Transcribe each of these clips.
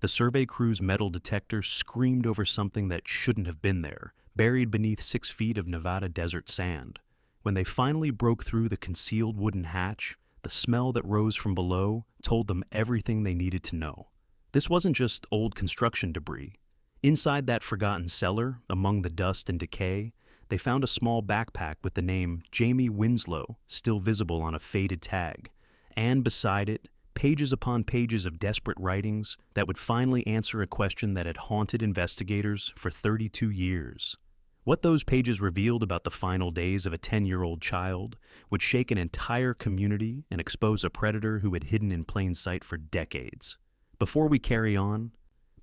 The survey crew's metal detector screamed over something that shouldn't have been there, buried beneath 6 feet of Nevada desert sand. When they finally broke through the concealed wooden hatch, the smell that rose from below told them everything they needed to know. This wasn't just old construction debris. Inside that forgotten cellar, among the dust and decay, they found a small backpack with the name Jamie Winslow still visible on a faded tag, and beside it, pages upon pages of desperate writings that would finally answer a question that had haunted investigators for 32 years. What those pages revealed about the final days of a 10-year-old child would shake an entire community and expose a predator who had hidden in plain sight for decades. Before we carry on,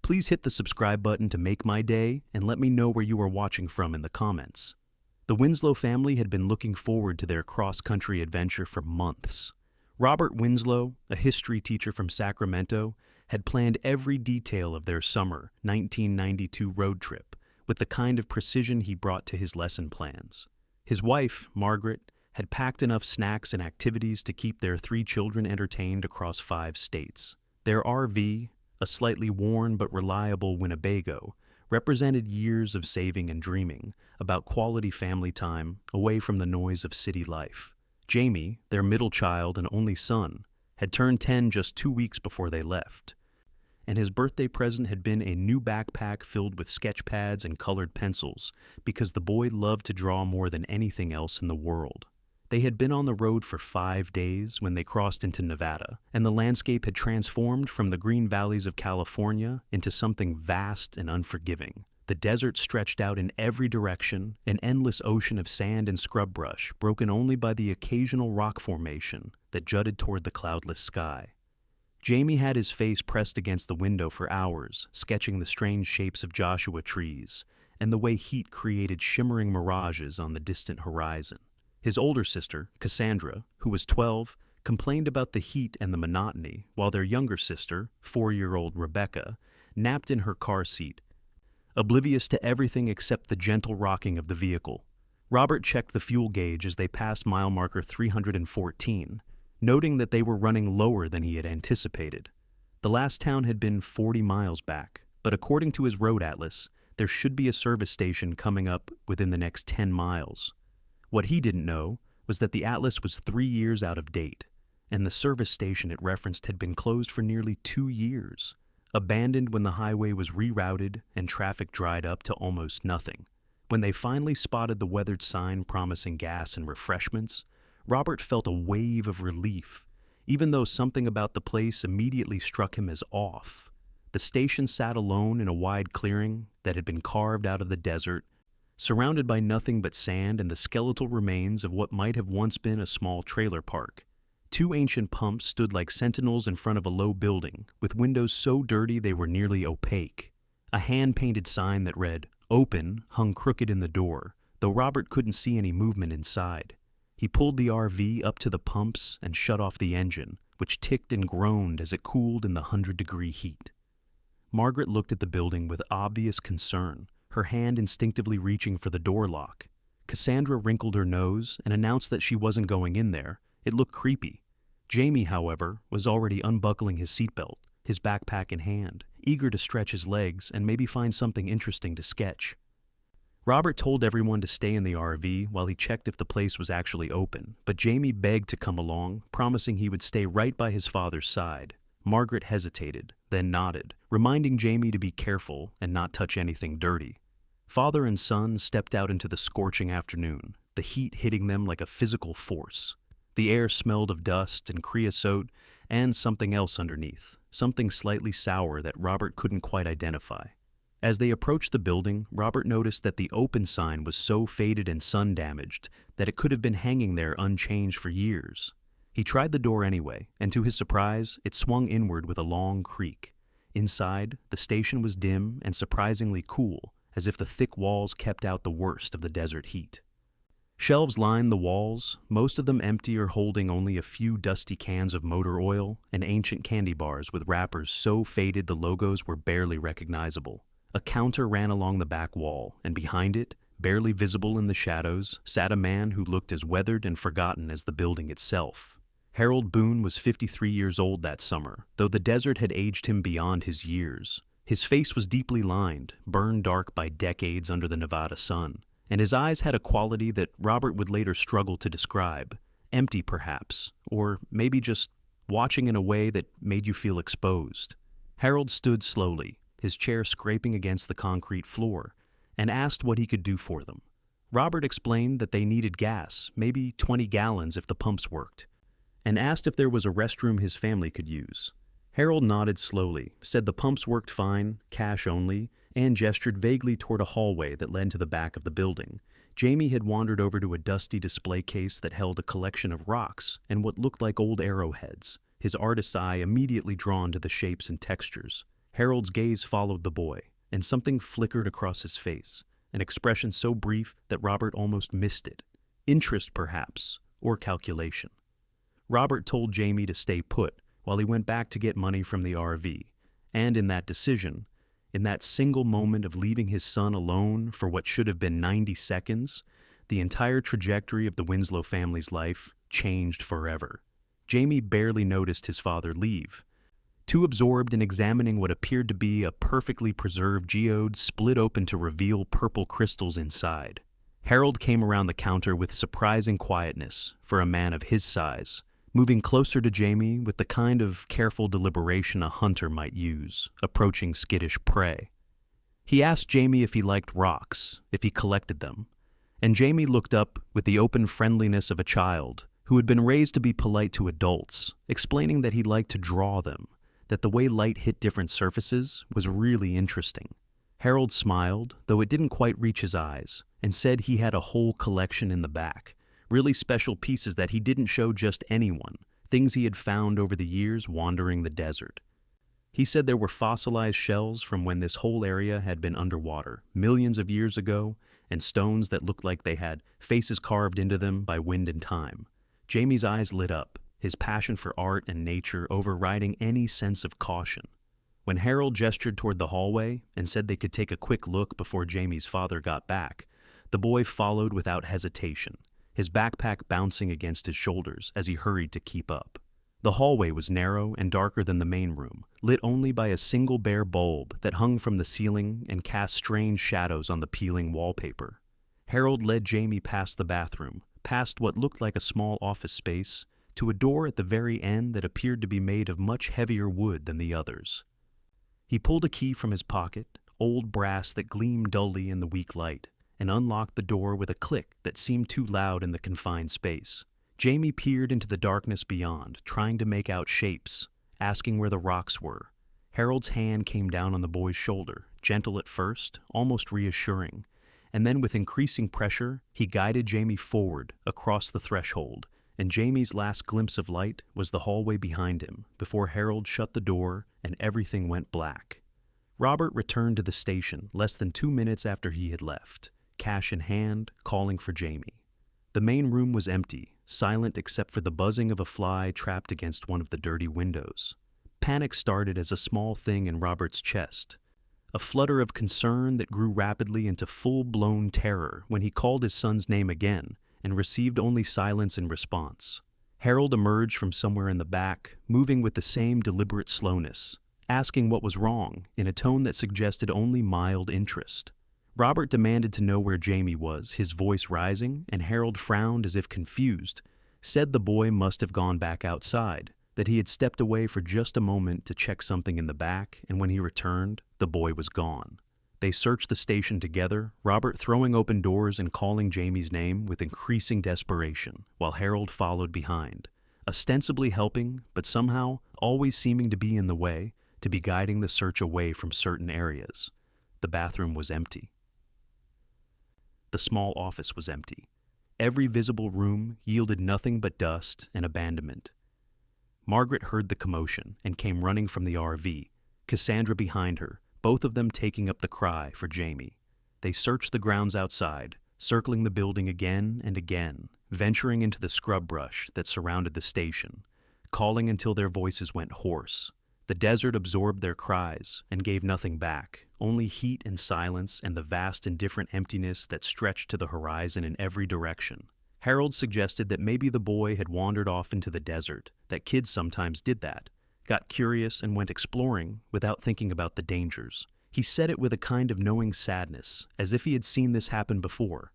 please hit the subscribe button to make my day and let me know where you are watching from in the comments. The Winslow family had been looking forward to their cross-country adventure for months. Robert Winslow, a history teacher from Sacramento, had planned every detail of their summer 1992 road trip with the kind of precision he brought to his lesson plans. His wife, Margaret, had packed enough snacks and activities to keep their 3 children entertained across 5 states. Their RV, a slightly worn but reliable Winnebago, represented years of saving and dreaming about quality family time away from the noise of city life. Jamie, their middle child and only son, had turned 10 just 2 weeks before they left, and his birthday present had been a new backpack filled with sketch pads and colored pencils because the boy loved to draw more than anything else in the world. They had been on the road for 5 days when they crossed into Nevada, and the landscape had transformed from the green valleys of California into something vast and unforgiving. The desert stretched out in every direction, an endless ocean of sand and scrub brush, broken only by the occasional rock formation that jutted toward the cloudless sky. Jamie had his face pressed against the window for hours, sketching the strange shapes of Joshua trees and the way heat created shimmering mirages on the distant horizon. His older sister, Cassandra, who was 12, complained about the heat and the monotony, while their younger sister, 4-year-old Rebecca, napped in her car seat, oblivious to everything except the gentle rocking of the vehicle. Robert checked the fuel gauge as they passed mile marker 314, noting that they were running lower than he had anticipated. The last town had been 40 miles back, but according to his road atlas, there should be a service station coming up within the next 10 miles. What he didn't know was that the atlas was 3 years out of date, and the service station it referenced had been closed for nearly 2 years, abandoned when the highway was rerouted and traffic dried up to almost nothing. When they finally spotted the weathered sign promising gas and refreshments, Robert felt a wave of relief, even though something about the place immediately struck him as off. The station sat alone in a wide clearing that had been carved out of the desert, surrounded by nothing but sand and the skeletal remains of what might have once been a small trailer park. 2 ancient pumps stood like sentinels in front of a low building, with windows so dirty they were nearly opaque. A hand-painted sign that read, "Open," hung crooked in the door, though Robert couldn't see any movement inside. He pulled the RV up to the pumps and shut off the engine, which ticked and groaned as it cooled in the 100-degree heat. Margaret looked at the building with obvious concern, her hand instinctively reaching for the door lock. Cassandra wrinkled her nose and announced that she wasn't going in there. It looked creepy. Jamie, however, was already unbuckling his seatbelt, his backpack in hand, eager to stretch his legs and maybe find something interesting to sketch. Robert told everyone to stay in the RV while he checked if the place was actually open, but Jamie begged to come along, promising he would stay right by his father's side. Margaret hesitated, then nodded, reminding Jamie to be careful and not touch anything dirty. Father and son stepped out into the scorching afternoon, the heat hitting them like a physical force. The air smelled of dust and creosote and something else underneath, something slightly sour that Robert couldn't quite identify. As they approached the building, Robert noticed that the open sign was so faded and sun-damaged that it could have been hanging there unchanged for years. He tried the door anyway, and to his surprise, it swung inward with a long creak. Inside, the station was dim and surprisingly cool, as if the thick walls kept out the worst of the desert heat. Shelves lined the walls, most of them empty or holding only a few dusty cans of motor oil and ancient candy bars with wrappers so faded the logos were barely recognizable. A counter ran along the back wall, and behind it, barely visible in the shadows, sat a man who looked as weathered and forgotten as the building itself. Harold Boone was 53 years old that summer, though the desert had aged him beyond his years. His face was deeply lined, burned dark by decades under the Nevada sun, and his eyes had a quality that Robert would later struggle to describe. Empty, perhaps, or maybe just watching in a way that made you feel exposed. Harold stood slowly, his chair scraping against the concrete floor, and asked what he could do for them. Robert explained that they needed gas, maybe 20 gallons if the pumps worked, and asked if there was a restroom his family could use. Harold nodded slowly, said the pumps worked fine, cash only, and gestured vaguely toward a hallway that led to the back of the building. Jamie had wandered over to a dusty display case that held a collection of rocks and what looked like old arrowheads, his artist's eye immediately drawn to the shapes and textures. Harold's gaze followed the boy, and something flickered across his face, an expression so brief that Robert almost missed it. Interest, perhaps, or calculation. Robert told Jamie to stay put while he went back to get money from the RV, and in that decision, in that single moment of leaving his son alone for what should have been 90 seconds, the entire trajectory of the Winslow family's life changed forever. Jamie barely noticed his father leave, too absorbed in examining what appeared to be a perfectly preserved geode split open to reveal purple crystals inside. Harold came around the counter with surprising quietness for a man of his size, moving closer to Jamie with the kind of careful deliberation a hunter might use, approaching skittish prey. He asked Jamie if he liked rocks, if he collected them, and Jamie looked up with the open friendliness of a child who had been raised to be polite to adults, explaining that he liked to draw them, that the way light hit different surfaces was really interesting. Harold smiled, though it didn't quite reach his eyes, and said he had a whole collection in the back, really special pieces that he didn't show just anyone, things he had found over the years wandering the desert. He said there were fossilized shells from when this whole area had been underwater, millions of years ago, and stones that looked like they had faces carved into them by wind and time. Jamie's eyes lit up, his passion for art and nature overriding any sense of caution. When Harold gestured toward the hallway and said they could take a quick look before Jamie's father got back, the boy followed without hesitation, his backpack bouncing against his shoulders as he hurried to keep up. The hallway was narrow and darker than the main room, lit only by a single bare bulb that hung from the ceiling and cast strange shadows on the peeling wallpaper. Harold led Jamie past the bathroom, past what looked like a small office space, to a door at the very end that appeared to be made of much heavier wood than the others. He pulled a key from his pocket, old brass that gleamed dully in the weak light, and unlocked the door with a click that seemed too loud in the confined space. Jamie peered into the darkness beyond, trying to make out shapes, asking where the rocks were. Harold's hand came down on the boy's shoulder, gentle at first, almost reassuring, and then with increasing pressure, he guided Jamie forward, across the threshold, and Jamie's last glimpse of light was the hallway behind him, before Harold shut the door and everything went black. Robert returned to the station less than 2 minutes after he had left, cash in hand, calling for Jamie. The main room was empty, silent except for the buzzing of a fly trapped against one of the dirty windows. Panic started as a small thing in Robert's chest, a flutter of concern that grew rapidly into full-blown terror when he called his son's name again and received only silence in response. Harold emerged from somewhere in the back, moving with the same deliberate slowness, asking what was wrong in a tone that suggested only mild interest. Robert demanded to know where Jamie was, his voice rising, and Harold frowned as if confused, said the boy must have gone back outside, that he had stepped away for just a moment to check something in the back, and when he returned, the boy was gone. They searched the station together, Robert throwing open doors and calling Jamie's name with increasing desperation, while Harold followed behind, ostensibly helping, but somehow always seeming to be in the way, to be guiding the search away from certain areas. The bathroom was empty. The small office was empty. Every visible room yielded nothing but dust and abandonment. Margaret heard the commotion and came running from the RV, Cassandra behind her, both of them taking up the cry for Jamie. They searched the grounds outside, circling the building again and again, venturing into the scrub brush that surrounded the station, calling until their voices went hoarse. The desert absorbed their cries and gave nothing back, only heat and silence and the vast indifferent emptiness that stretched to the horizon in every direction. Harold suggested that maybe the boy had wandered off into the desert, that kids sometimes did that, got curious and went exploring without thinking about the dangers. He said it with a kind of knowing sadness, as if he had seen this happen before,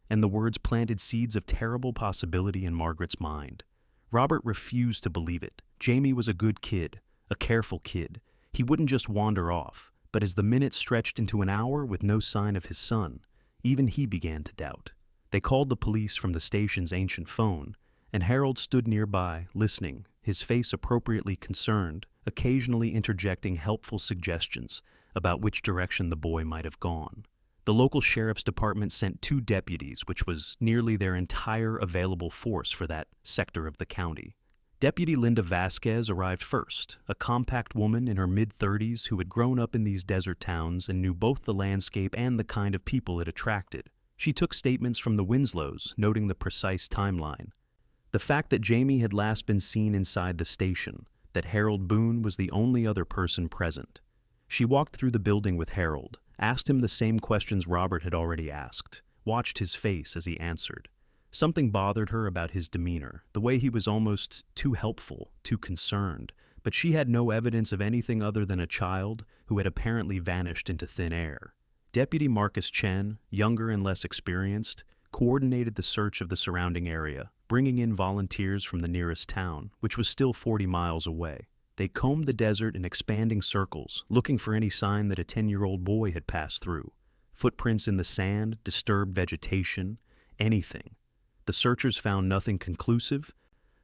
and the words planted seeds of terrible possibility in Margaret's mind. Robert refused to believe it. Jamie was a good kid, a careful kid. He wouldn't just wander off, but as the minutes stretched into an hour with no sign of his son, even he began to doubt. They called the police from the station's ancient phone, and Harold stood nearby, listening, his face appropriately concerned, occasionally interjecting helpful suggestions about which direction the boy might have gone. The local sheriff's department sent 2 deputies, which was nearly their entire available force for that sector of the county. Deputy Linda Vasquez arrived first, a compact woman in her mid-30s who had grown up in these desert towns and knew both the landscape and the kind of people it attracted. She took statements from the Winslows, noting the precise timeline. The fact that Jamie had last been seen inside the station, that Harold Boone was the only other person present. She walked through the building with Harold, asked him the same questions Robert had already asked, watched his face as he answered. Something bothered her about his demeanor, the way he was almost too helpful, too concerned, but she had no evidence of anything other than a child who had apparently vanished into thin air. Deputy Marcus Chen, younger and less experienced, coordinated the search of the surrounding area, bringing in volunteers from the nearest town, which was still 40 miles away. They combed the desert in expanding circles, looking for any sign that a 10-year-old boy had passed through. Footprints in the sand, disturbed vegetation, anything. The searchers found nothing conclusive,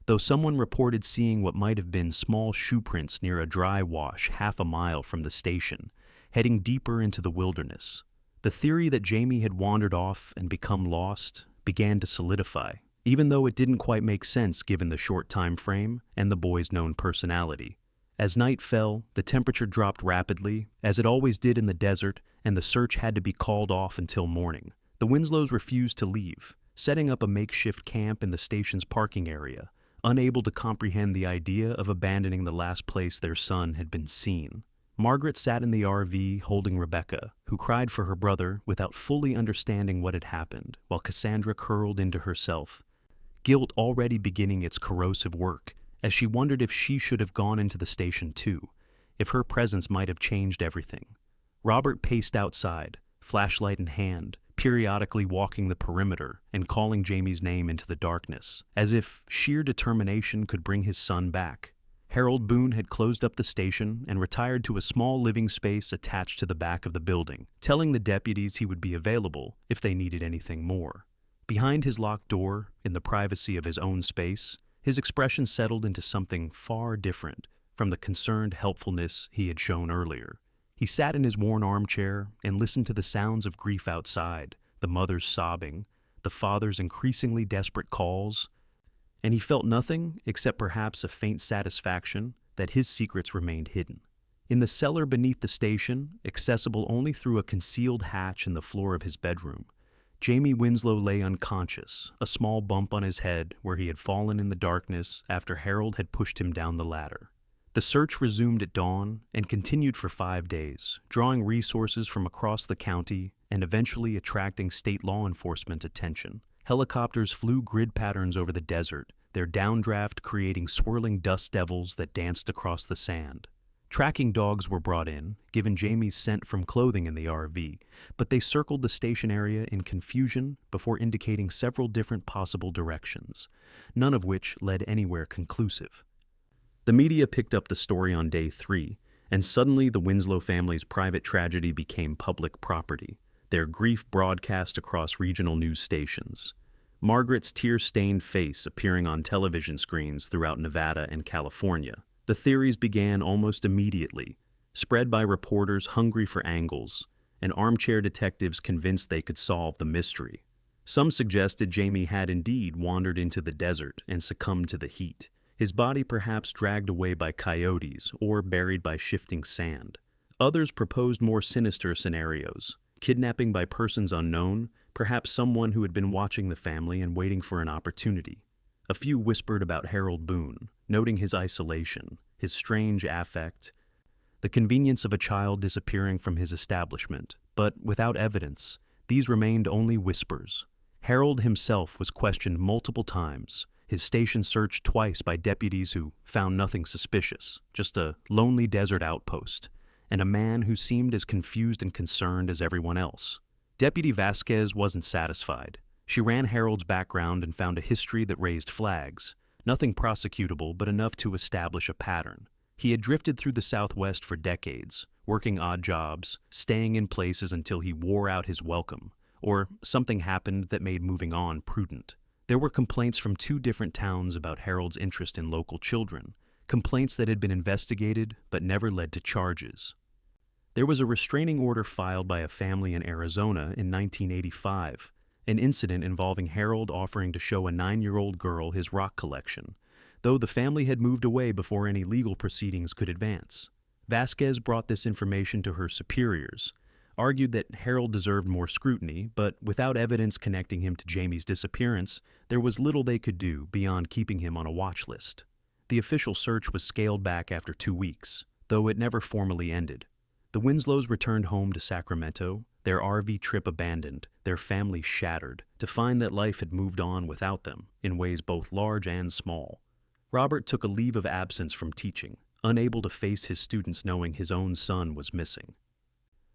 though someone reported seeing what might have been small shoe prints near a dry wash half a mile from the station, heading deeper into the wilderness. The theory that Jamie had wandered off and become lost began to solidify, even though it didn't quite make sense given the short time frame and the boy's known personality. As night fell, the temperature dropped rapidly, as it always did in the desert, and the search had to be called off until morning. The Winslows refused to leave, setting up a makeshift camp in the station's parking area, unable to comprehend the idea of abandoning the last place their son had been seen. Margaret sat in the RV holding Rebecca, who cried for her brother without fully understanding what had happened, while Cassandra curled into herself, guilt already beginning its corrosive work, as she wondered if she should have gone into the station too, if her presence might have changed everything. Robert paced outside, flashlight in hand, periodically walking the perimeter and calling Jamie's name into the darkness, as if sheer determination could bring his son back. Harold Boone had closed up the station and retired to a small living space attached to the back of the building, telling the deputies he would be available if they needed anything more. Behind his locked door, in the privacy of his own space, his expression settled into something far different from the concerned helpfulness he had shown earlier. He sat in his worn armchair and listened to the sounds of grief outside, the mother's sobbing, the father's increasingly desperate calls, and he felt nothing except perhaps a faint satisfaction that his secrets remained hidden. In the cellar beneath the station, accessible only through a concealed hatch in the floor of his bedroom, Jamie Winslow lay unconscious, a small bump on his head where he had fallen in the darkness after Harold had pushed him down the ladder. The search resumed at dawn and continued for 5 days, drawing resources from across the county and eventually attracting state law enforcement attention. Helicopters flew grid patterns over the desert, their downdraft creating swirling dust devils that danced across the sand. Tracking dogs were brought in, given Jamie's scent from clothing in the RV, but they circled the station area in confusion before indicating several different possible directions, none of which led anywhere conclusive. The media picked up the story on day 3, and suddenly the Winslow family's private tragedy became public property, their grief broadcast across regional news stations. Margaret's tear-stained face appearing on television screens throughout Nevada and California. The theories began almost immediately, spread by reporters hungry for angles, and armchair detectives convinced they could solve the mystery. Some suggested Jamie had indeed wandered into the desert and succumbed to the heat, his body perhaps dragged away by coyotes or buried by shifting sand. Others proposed more sinister scenarios, kidnapping by persons unknown, perhaps someone who had been watching the family and waiting for an opportunity. A few whispered about Harold Boone, noting his isolation, his strange affect, the convenience of a child disappearing from his establishment, but without evidence, these remained only whispers. Harold himself was questioned multiple times, his station searched twice by deputies who found nothing suspicious, just a lonely desert outpost, and a man who seemed as confused and concerned as everyone else. Deputy Vasquez wasn't satisfied. She ran Harold's background and found a history that raised flags, nothing prosecutable but enough to establish a pattern. He had drifted through the Southwest for decades, working odd jobs, staying in places until he wore out his welcome, or something happened that made moving on prudent. There were complaints from 2 different towns about Harold's interest in local children, complaints that had been investigated but never led to charges. There was a restraining order filed by a family in Arizona in 1985, an incident involving Harold offering to show a 9-year-old girl his rock collection, though the family had moved away before any legal proceedings could advance. Vasquez brought this information to her superiors, argued that Harold deserved more scrutiny, but without evidence connecting him to Jamie's disappearance, there was little they could do beyond keeping him on a watch list. The official search was scaled back after 2 weeks, though it never formally ended. The Winslows returned home to Sacramento, their RV trip abandoned, their family shattered, to find that life had moved on without them, in ways both large and small. Robert took a leave of absence from teaching, unable to face his students knowing his own son was missing.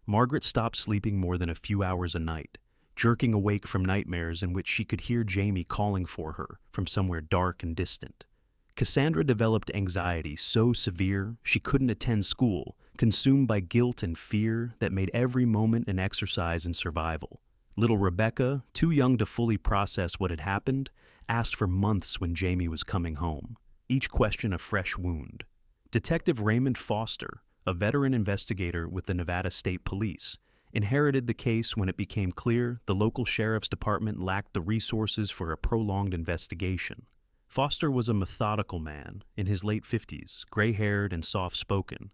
Margaret stopped sleeping more than a few hours a night, jerking awake from nightmares in which she could hear Jamie calling for her from somewhere dark and distant. Cassandra developed anxiety so severe she couldn't attend school, consumed by guilt and fear that made every moment an exercise in survival. Little Rebecca, too young to fully process what had happened, asked for months when Jamie was coming home, each question a fresh wound. Detective Raymond Foster, a veteran investigator with the Nevada State Police, inherited the case when it became clear the local sheriff's department lacked the resources for a prolonged investigation. Foster was a methodical man in his late 50s, gray-haired and soft-spoken,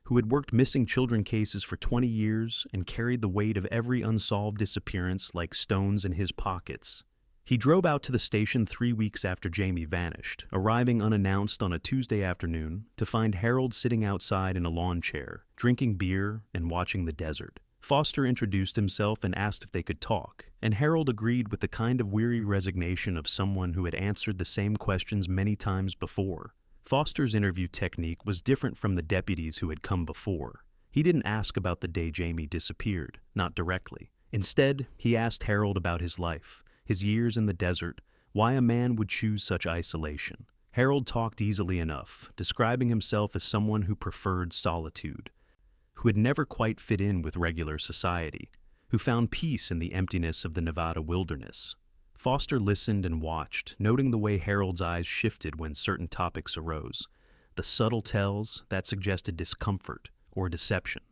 who had worked missing children cases for 20 years and carried the weight of every unsolved disappearance like stones in his pockets. He drove out to the station 3 weeks after Jamie vanished, arriving unannounced on a Tuesday afternoon to find Harold sitting outside in a lawn chair, drinking beer and watching the desert. Foster introduced himself and asked if they could talk, and Harold agreed with the kind of weary resignation of someone who had answered the same questions many times before. Foster's interview technique was different from the deputies who had come before. He didn't ask about the day Jamie disappeared, not directly. Instead, he asked Harold about his life, his years in the desert, why a man would choose such isolation. Harold talked easily enough, describing himself as someone who preferred solitude, who had never quite fit in with regular society, who found peace in the emptiness of the Nevada wilderness. Foster listened and watched, noting the way Harold's eyes shifted when certain topics arose, the subtle tells that suggested discomfort or deception.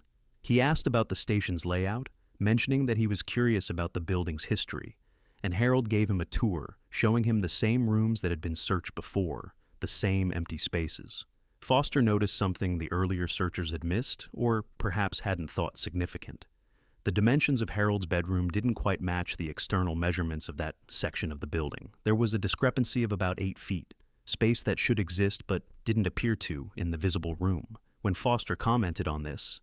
He asked about the station's layout, mentioning that he was curious about the building's history, and Harold gave him a tour, showing him the same rooms that had been searched before, the same empty spaces. Foster noticed something the earlier searchers had missed, or perhaps hadn't thought significant. The dimensions of Harold's bedroom didn't quite match the external measurements of that section of the building. There was a discrepancy of about 8 feet, space that should exist but didn't appear to in the visible room. When Foster commented on this,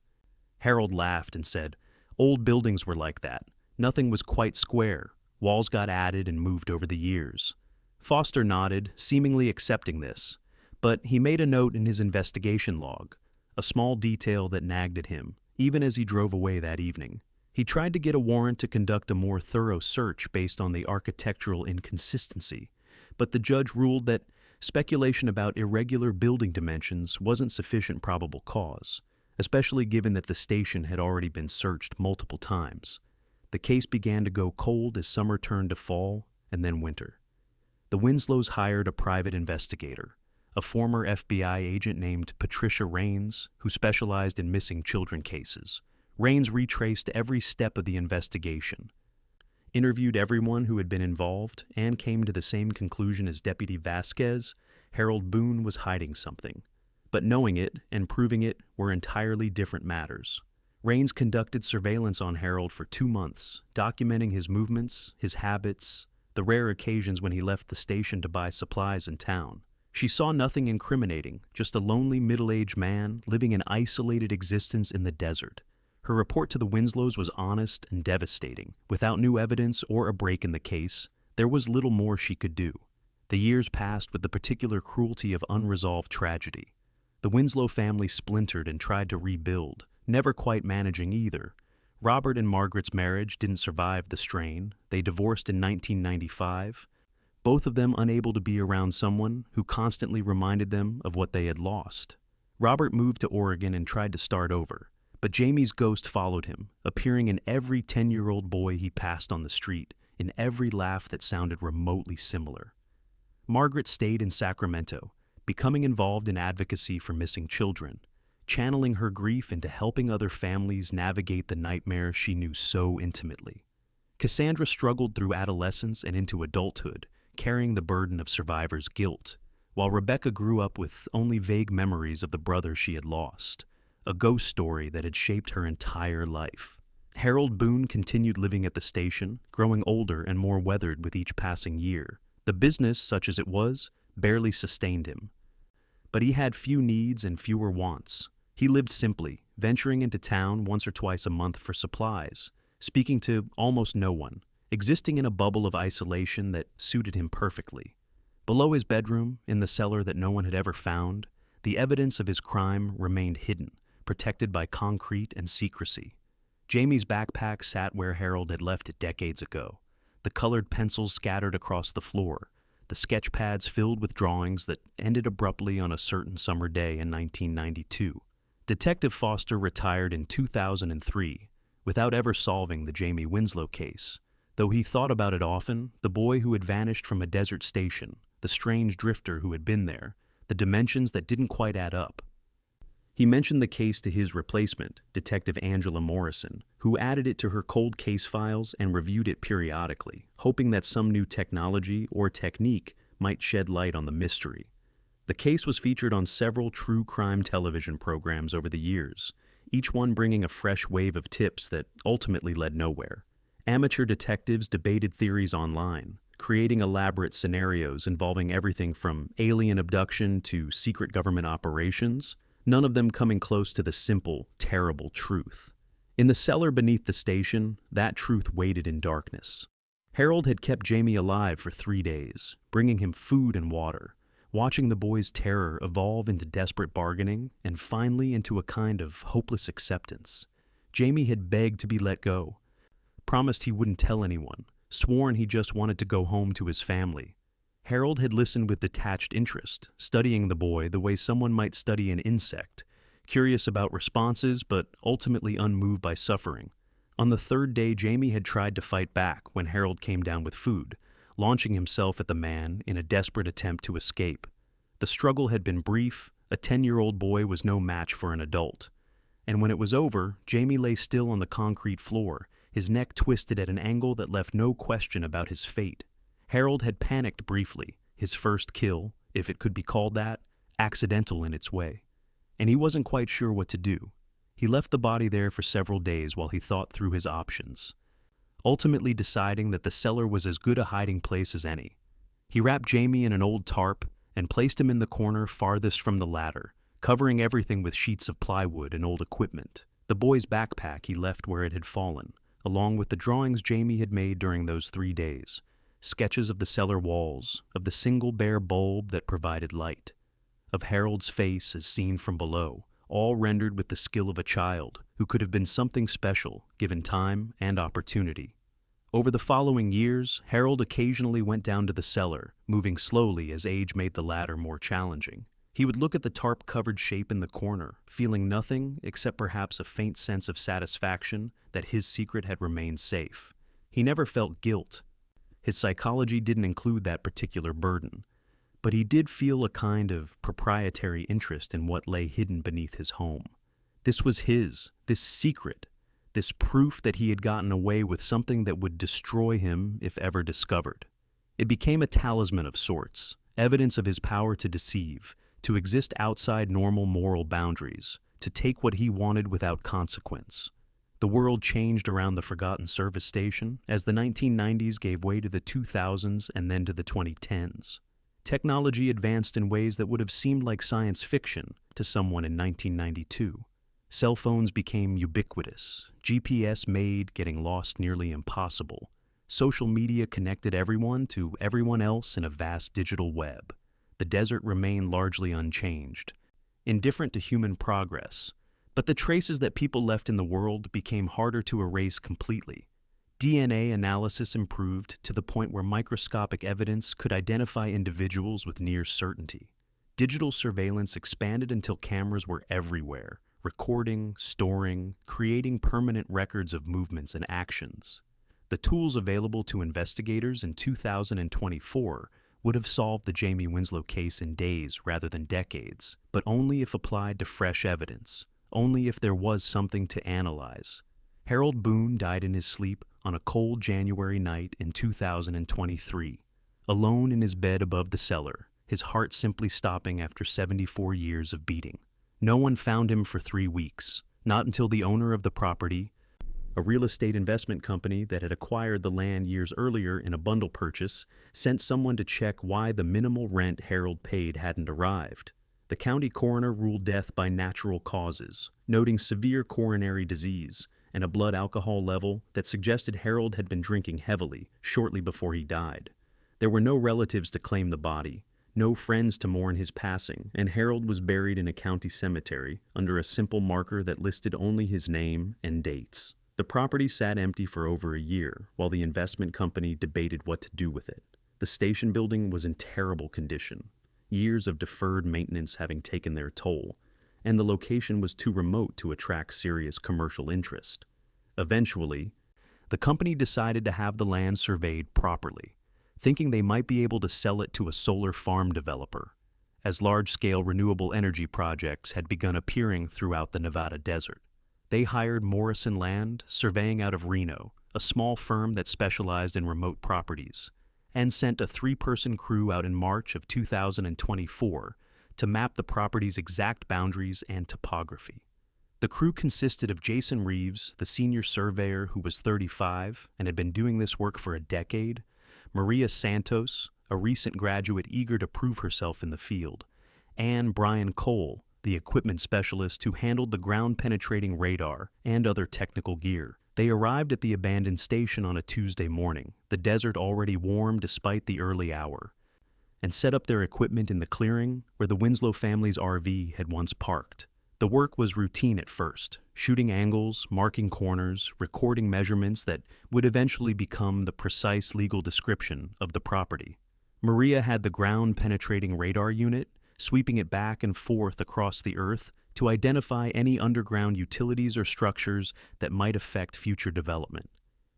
Harold laughed and said, "Old buildings were like that. Nothing was quite square. Walls got added and moved over the years." Foster nodded, seemingly accepting this, but he made a note in his investigation log, a small detail that nagged at him, even as he drove away that evening. He tried to get a warrant to conduct a more thorough search based on the architectural inconsistency, but the judge ruled that speculation about irregular building dimensions wasn't sufficient probable cause, especially given that the station had already been searched multiple times. The case began to go cold as summer turned to fall and then winter. The Winslows hired a private investigator, a former FBI agent named Patricia Raines, who specialized in missing children cases. Raines retraced every step of the investigation, interviewed everyone who had been involved, and came to the same conclusion as Deputy Vasquez: Harold Boone was hiding something. But knowing it and proving it were entirely different matters. Raines conducted surveillance on Harold for 2 months, documenting his movements, his habits, the rare occasions when he left the station to buy supplies in town. She saw nothing incriminating, just a lonely middle-aged man living an isolated existence in the desert. Her report to the Winslows was honest and devastating. Without new evidence or a break in the case, there was little more she could do. The years passed with the particular cruelty of unresolved tragedy. The Winslow family splintered and tried to rebuild, never quite managing either. Robert and Margaret's marriage didn't survive the strain. They divorced in 1995, both of them unable to be around someone who constantly reminded them of what they had lost. Robert moved to Oregon and tried to start over, but Jamie's ghost followed him, appearing in every 10-year-old boy he passed on the street, in every laugh that sounded remotely similar. Margaret stayed in Sacramento, becoming involved in advocacy for missing children, channeling her grief into helping other families navigate the nightmare she knew so intimately. Cassandra struggled through adolescence and into adulthood, carrying the burden of survivors' guilt, while Rebecca grew up with only vague memories of the brother she had lost, a ghost story that had shaped her entire life. Harold Boone continued living at the station, growing older and more weathered with each passing year. The business, such as it was, barely sustained him. But he had few needs and fewer wants. He lived simply, venturing into town once or twice a month for supplies, speaking to almost no one, existing in a bubble of isolation that suited him perfectly. Below his bedroom, in the cellar that no one had ever found, the evidence of his crime remained hidden, protected by concrete and secrecy. Jamie's backpack sat where Harold had left it decades ago, the colored pencils scattered across the floor, the sketch pads filled with drawings that ended abruptly on a certain summer day in 1992. Detective Foster retired in 2003 without ever solving the Jamie Winslow case. Though he thought about it often, the boy who had vanished from a desert station, the strange drifter who had been there, the dimensions that didn't quite add up. He mentioned the case to his replacement, Detective Angela Morrison, who added it to her cold case files and reviewed it periodically, hoping that some new technology or technique might shed light on the mystery. The case was featured on several true crime television programs over the years, each one bringing a fresh wave of tips that ultimately led nowhere. Amateur detectives debated theories online, creating elaborate scenarios involving everything from alien abduction to secret government operations, none of them coming close to the simple, terrible truth. In the cellar beneath the station, that truth waited in darkness. Harold had kept Jamie alive for 3 days, bringing him food and water, watching the boy's terror evolve into desperate bargaining and finally into a kind of hopeless acceptance. Jamie had begged to be let go, promised he wouldn't tell anyone, sworn he just wanted to go home to his family. Harold had listened with detached interest, studying the boy the way someone might study an insect, curious about responses but ultimately unmoved by suffering. On the 3rd day, Jamie had tried to fight back when Harold came down with food, launching himself at the man in a desperate attempt to escape. The struggle had been brief. A 10-year-old boy was no match for an adult. And when it was over, Jamie lay still on the concrete floor, his neck twisted at an angle that left no question about his fate. Harold had panicked briefly, his first kill, if it could be called that, accidental in its way. And he wasn't quite sure what to do. He left the body there for several days while he thought through his options, ultimately deciding that the cellar was as good a hiding place as any. He wrapped Jamie in an old tarp and placed him in the corner farthest from the ladder, covering everything with sheets of plywood and old equipment. The boy's backpack he left where it had fallen, along with the drawings Jamie had made during those 3 days, sketches of the cellar walls, of the single bare bulb that provided light, of Harold's face as seen from below, all rendered with the skill of a child who could have been something special given time and opportunity. Over the following years, Harold occasionally went down to the cellar, moving slowly as age made the ladder more challenging. He would look at the tarp-covered shape in the corner, feeling nothing except perhaps a faint sense of satisfaction that his secret had remained safe. He never felt guilt. His psychology didn't include that particular burden, but he did feel a kind of proprietary interest in what lay hidden beneath his home. This was his, this secret, this proof that he had gotten away with something that would destroy him if ever discovered. It became a talisman of sorts, evidence of his power to deceive, to exist outside normal moral boundaries, to take what he wanted without consequence. The world changed around the forgotten service station as the 1990s gave way to the 2000s and then to the 2010s. Technology advanced in ways that would have seemed like science fiction to someone in 1992. Cell phones became ubiquitous. GPS made getting lost nearly impossible. Social media connected everyone to everyone else in a vast digital web. The desert remained largely unchanged, indifferent to human progress. But the traces that people left in the world became harder to erase completely. DNA analysis improved to the point where microscopic evidence could identify individuals with near certainty. Digital surveillance expanded until cameras were everywhere, recording, storing, creating permanent records of movements and actions. The tools available to investigators in 2024 would have solved the Jamie Winslow case in days rather than decades, but only if applied to fresh evidence, only if there was something to analyze. Harold Boone died in his sleep on a cold January night in 2023, alone in his bed above the cellar, his heart simply stopping after 74 years of beating. No one found him for 3 weeks, not until the owner of the property, a real estate investment company that had acquired the land years earlier in a bundle purchase, sent someone to check why the minimal rent Harold paid hadn't arrived. The county coroner ruled death by natural causes, noting severe coronary disease and a blood alcohol level that suggested Harold had been drinking heavily shortly before he died. There were no relatives to claim the body, no friends to mourn his passing, and Harold was buried in a county cemetery under a simple marker that listed only his name and dates. The property sat empty for over a year while the investment company debated what to do with it. The station building was in terrible condition, years of deferred maintenance having taken their toll, and the location was too remote to attract serious commercial interest. Eventually, the company decided to have the land surveyed properly, thinking they might be able to sell it to a solar farm developer, as large-scale renewable energy projects had begun appearing throughout the Nevada desert. They hired Morrison Land, surveying out of Reno, a small firm that specialized in remote properties, and sent a 3-person crew out in March of 2024 to map the property's exact boundaries and topography. The crew consisted of Jason Reeves, the senior surveyor who was 35 and had been doing this work for a decade, Maria Santos, a recent graduate eager to prove herself in the field, and Brian Cole, the equipment specialist who handled the ground-penetrating radar and other technical gear. They arrived at the abandoned station on a Tuesday morning, the desert already warm despite the early hour, and set up their equipment in the clearing where the Winslow family's RV had once parked. The work was routine at first, shooting angles, marking corners, recording measurements that would eventually become the precise legal description of the property. Maria had the ground-penetrating radar unit, sweeping it back and forth across the earth to identify any underground utilities or structures that might affect future development.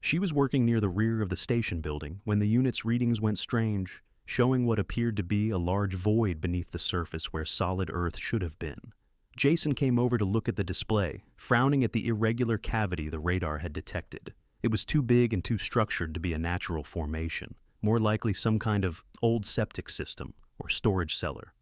She was working near the rear of the station building when the unit's readings went strange, showing what appeared to be a large void beneath the surface where solid earth should have been. Jason came over to look at the display, frowning at the irregular cavity the radar had detected. It was too big and too structured to be a natural formation, more likely some kind of old septic system or storage cellar.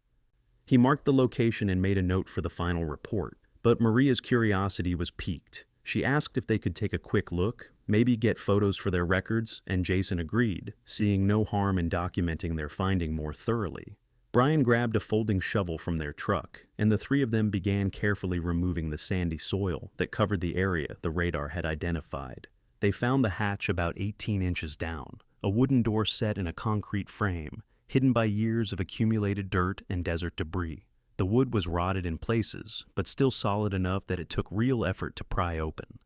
He marked the location and made a note for the final report, but Maria's curiosity was piqued. She asked if they could take a quick look, maybe get photos for their records, and Jason agreed, seeing no harm in documenting their finding more thoroughly. Brian grabbed a folding shovel from their truck, and the 3 of them began carefully removing the sandy soil that covered the area the radar had identified. They found the hatch about 18 inches down, a wooden door set in a concrete frame, hidden by years of accumulated dirt and desert debris. The wood was rotted in places, but still solid enough that it took real effort to pry open.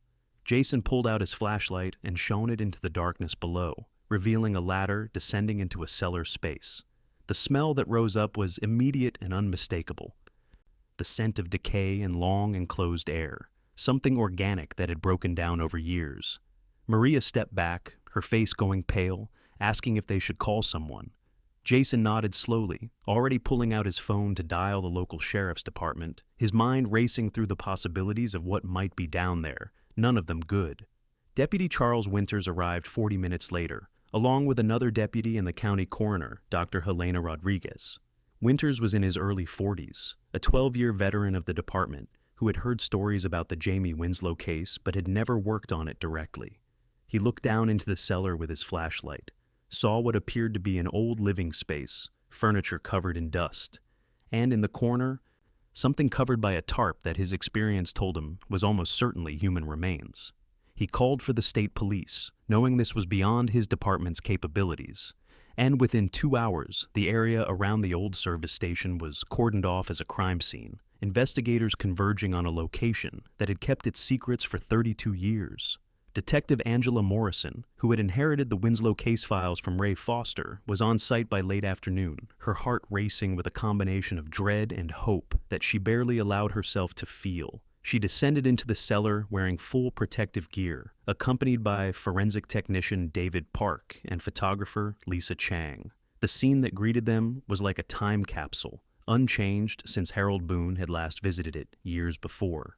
Jason pulled out his flashlight and shone it into the darkness below, revealing a ladder descending into a cellar space. The smell that rose up was immediate and unmistakable. The scent of decay and long enclosed air, something organic that had broken down over years. Maria stepped back, her face going pale, asking if they should call someone. Jason nodded slowly, already pulling out his phone to dial the local sheriff's department, his mind racing through the possibilities of what might be down there, none of them good. Deputy Charles Winters arrived 40 minutes later, along with another deputy and the county coroner, Dr. Helena Rodriguez. Winters was in his early 40s, a 12-year veteran of the department who had heard stories about the Jamie Winslow case but had never worked on it directly. He looked down into the cellar with his flashlight, saw what appeared to be an old living space, furniture covered in dust, and in the corner, something covered by a tarp that his experience told him was almost certainly human remains. He called for the state police, knowing this was beyond his department's capabilities, and within 2 hours, the area around the old service station was cordoned off as a crime scene, investigators converging on a location that had kept its secrets for 32 years. Detective Angela Morrison, who had inherited the Winslow case files from Ray Foster, was on site by late afternoon, her heart racing with a combination of dread and hope that she barely allowed herself to feel. She descended into the cellar wearing full protective gear, accompanied by forensic technician David Park and photographer Lisa Chang. The scene that greeted them was like a time capsule, unchanged since Harold Boone had last visited it years before.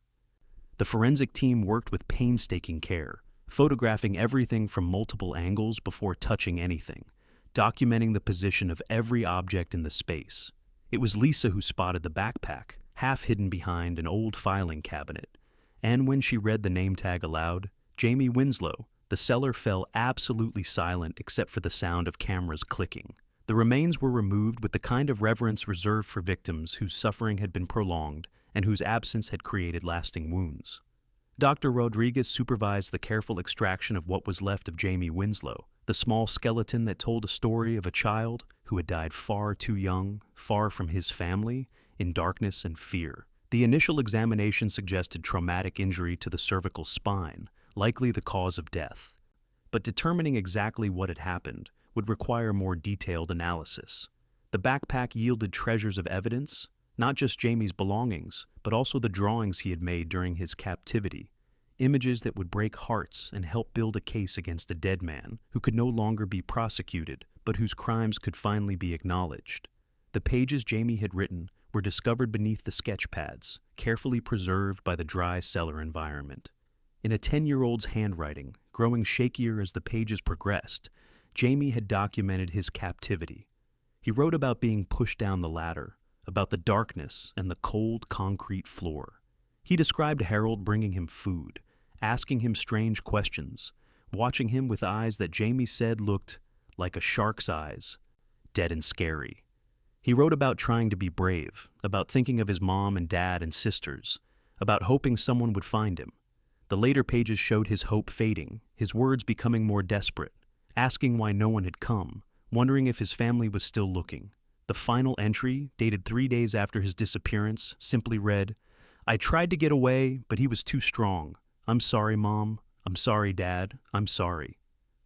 The forensic team worked with painstaking care, photographing everything from multiple angles before touching anything, documenting the position of every object in the space. It was Lisa who spotted the backpack, half hidden behind an old filing cabinet, and when she read the name tag aloud, Jamie Winslow, the cellar fell absolutely silent except for the sound of cameras clicking. The remains were removed with the kind of reverence reserved for victims whose suffering had been prolonged and whose absence had created lasting wounds. Dr. Rodriguez supervised the careful extraction of what was left of Jamie Winslow, the small skeleton that told a story of a child who had died far too young, far from his family, in darkness and fear. The initial examination suggested traumatic injury to the cervical spine, likely the cause of death. But determining exactly what had happened would require more detailed analysis. The backpack yielded treasures of evidence, not just Jamie's belongings, but also the drawings he had made during his captivity, images that would break hearts and help build a case against a dead man who could no longer be prosecuted, but whose crimes could finally be acknowledged. The pages Jamie had written were discovered beneath the sketch pads, carefully preserved by the dry cellar environment. In a 10-year-old's handwriting, growing shakier as the pages progressed, Jamie had documented his captivity. He wrote about being pushed down the ladder, about the darkness and the cold concrete floor. He described Harold bringing him food, asking him strange questions, watching him with eyes that Jamie said looked like a shark's eyes, dead and scary. He wrote about trying to be brave, about thinking of his mom and dad and sisters, about hoping someone would find him. The later pages showed his hope fading, his words becoming more desperate, asking why no one had come, wondering if his family was still looking. The final entry, dated 3 days after his disappearance, simply read, "I tried to get away, but he was too strong. I'm sorry, Mom. I'm sorry, Dad. I'm sorry."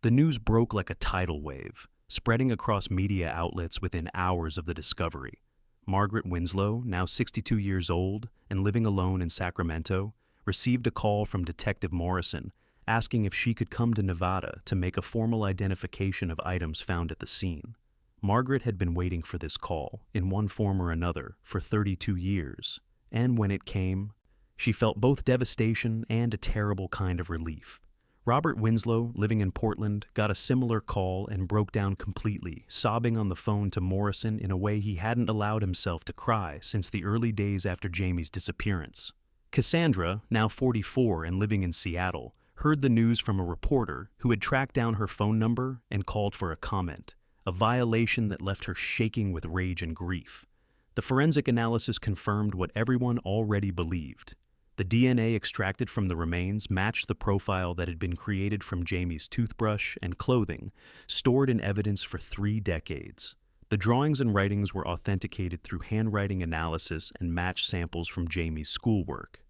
The news broke like a tidal wave, spreading across media outlets within hours of the discovery. Margaret Winslow, now 62 years old and living alone in Sacramento, received a call from Detective Morrison asking if she could come to Nevada to make a formal identification of items found at the scene. Margaret had been waiting for this call, in one form or another, for 32 years, and when it came, she felt both devastation and a terrible kind of relief. Robert Winslow, living in Portland, got a similar call and broke down completely, sobbing on the phone to Morrison in a way he hadn't allowed himself to cry since the early days after Jamie's disappearance. Cassandra, now 44 and living in Seattle, heard the news from a reporter who had tracked down her phone number and called for a comment, a violation that left her shaking with rage and grief. The forensic analysis confirmed what everyone already believed. The DNA extracted from the remains matched the profile that had been created from Jamie's toothbrush and clothing, stored in evidence for 3 decades. The drawings and writings were authenticated through handwriting analysis and matched samples from Jamie's schoolwork.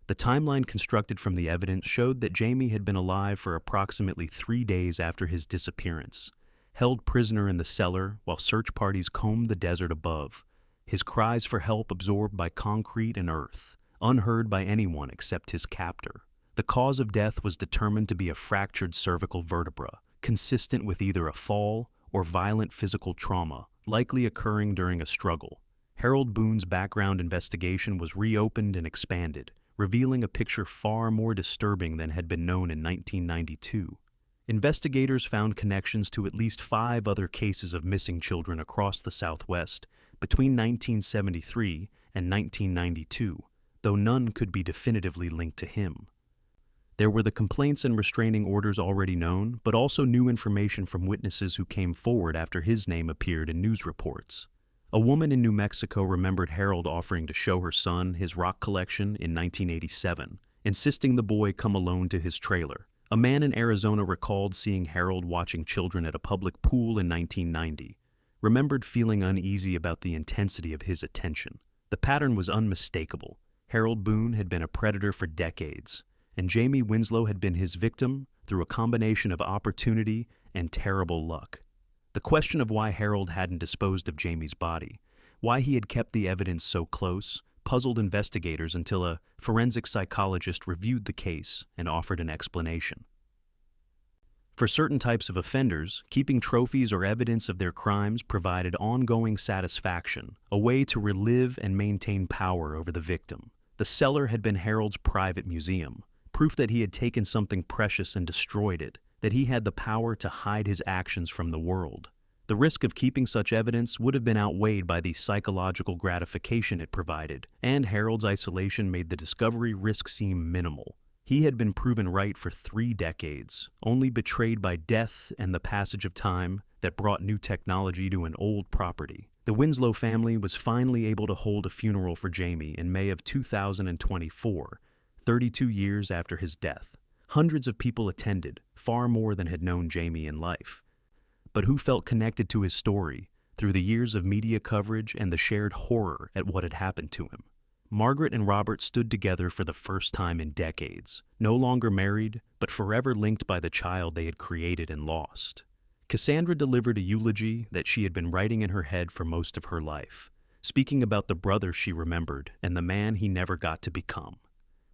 The timeline constructed from the evidence showed that Jamie had been alive for approximately 3 days after his disappearance, held prisoner in the cellar while search parties combed the desert above, his cries for help absorbed by concrete and earth, unheard by anyone except his captor. The cause of death was determined to be a fractured cervical vertebra, consistent with either a fall or violent physical trauma, likely occurring during a struggle. Harold Boone's background investigation was reopened and expanded, revealing a picture far more disturbing than had been known in 1992. Investigators found connections to at least 5 other cases of missing children across the Southwest between 1973 and 1992, though none could be definitively linked to him. There were the complaints and restraining orders already known, but also new information from witnesses who came forward after his name appeared in news reports. A woman in New Mexico remembered Harold offering to show her son his rock collection in 1987, insisting the boy come alone to his trailer. A man in Arizona recalled seeing Harold watching children at a public pool in 1990, remembered feeling uneasy about the intensity of his attention. The pattern was unmistakable. Harold Boone had been a predator for decades, and Jamie Winslow had been his victim through a combination of opportunity and terrible luck. The question of why Harold hadn't disposed of Jamie's body, why he had kept the evidence so close, puzzled investigators until a forensic psychologist reviewed the case and offered an explanation. For certain types of offenders, keeping trophies or evidence of their crimes provided ongoing satisfaction, a way to relive and maintain power over the victim. The cellar had been Harold's private museum, proof that he had taken something precious and destroyed it, that he had the power to hide his actions from the world. The risk of keeping such evidence would have been outweighed by the psychological gratification it provided, and Harold's isolation made the discovery risk seem minimal. He had been proven right for 3 decades, only betrayed by death and the passage of time that brought new technology to an old property. The Winslow family was finally able to hold a funeral for Jamie in May of 2024, 32 years after his death. Hundreds of people attended, far more than had known Jamie in life, but who felt connected to his story through the years of media coverage and the shared horror at what had happened to him. Margaret and Robert stood together for the first time in decades, no longer married, but forever linked by the child they had created and lost. Cassandra delivered a eulogy that she had been writing in her head for most of her life, speaking about the brother she remembered and the man he never got to become.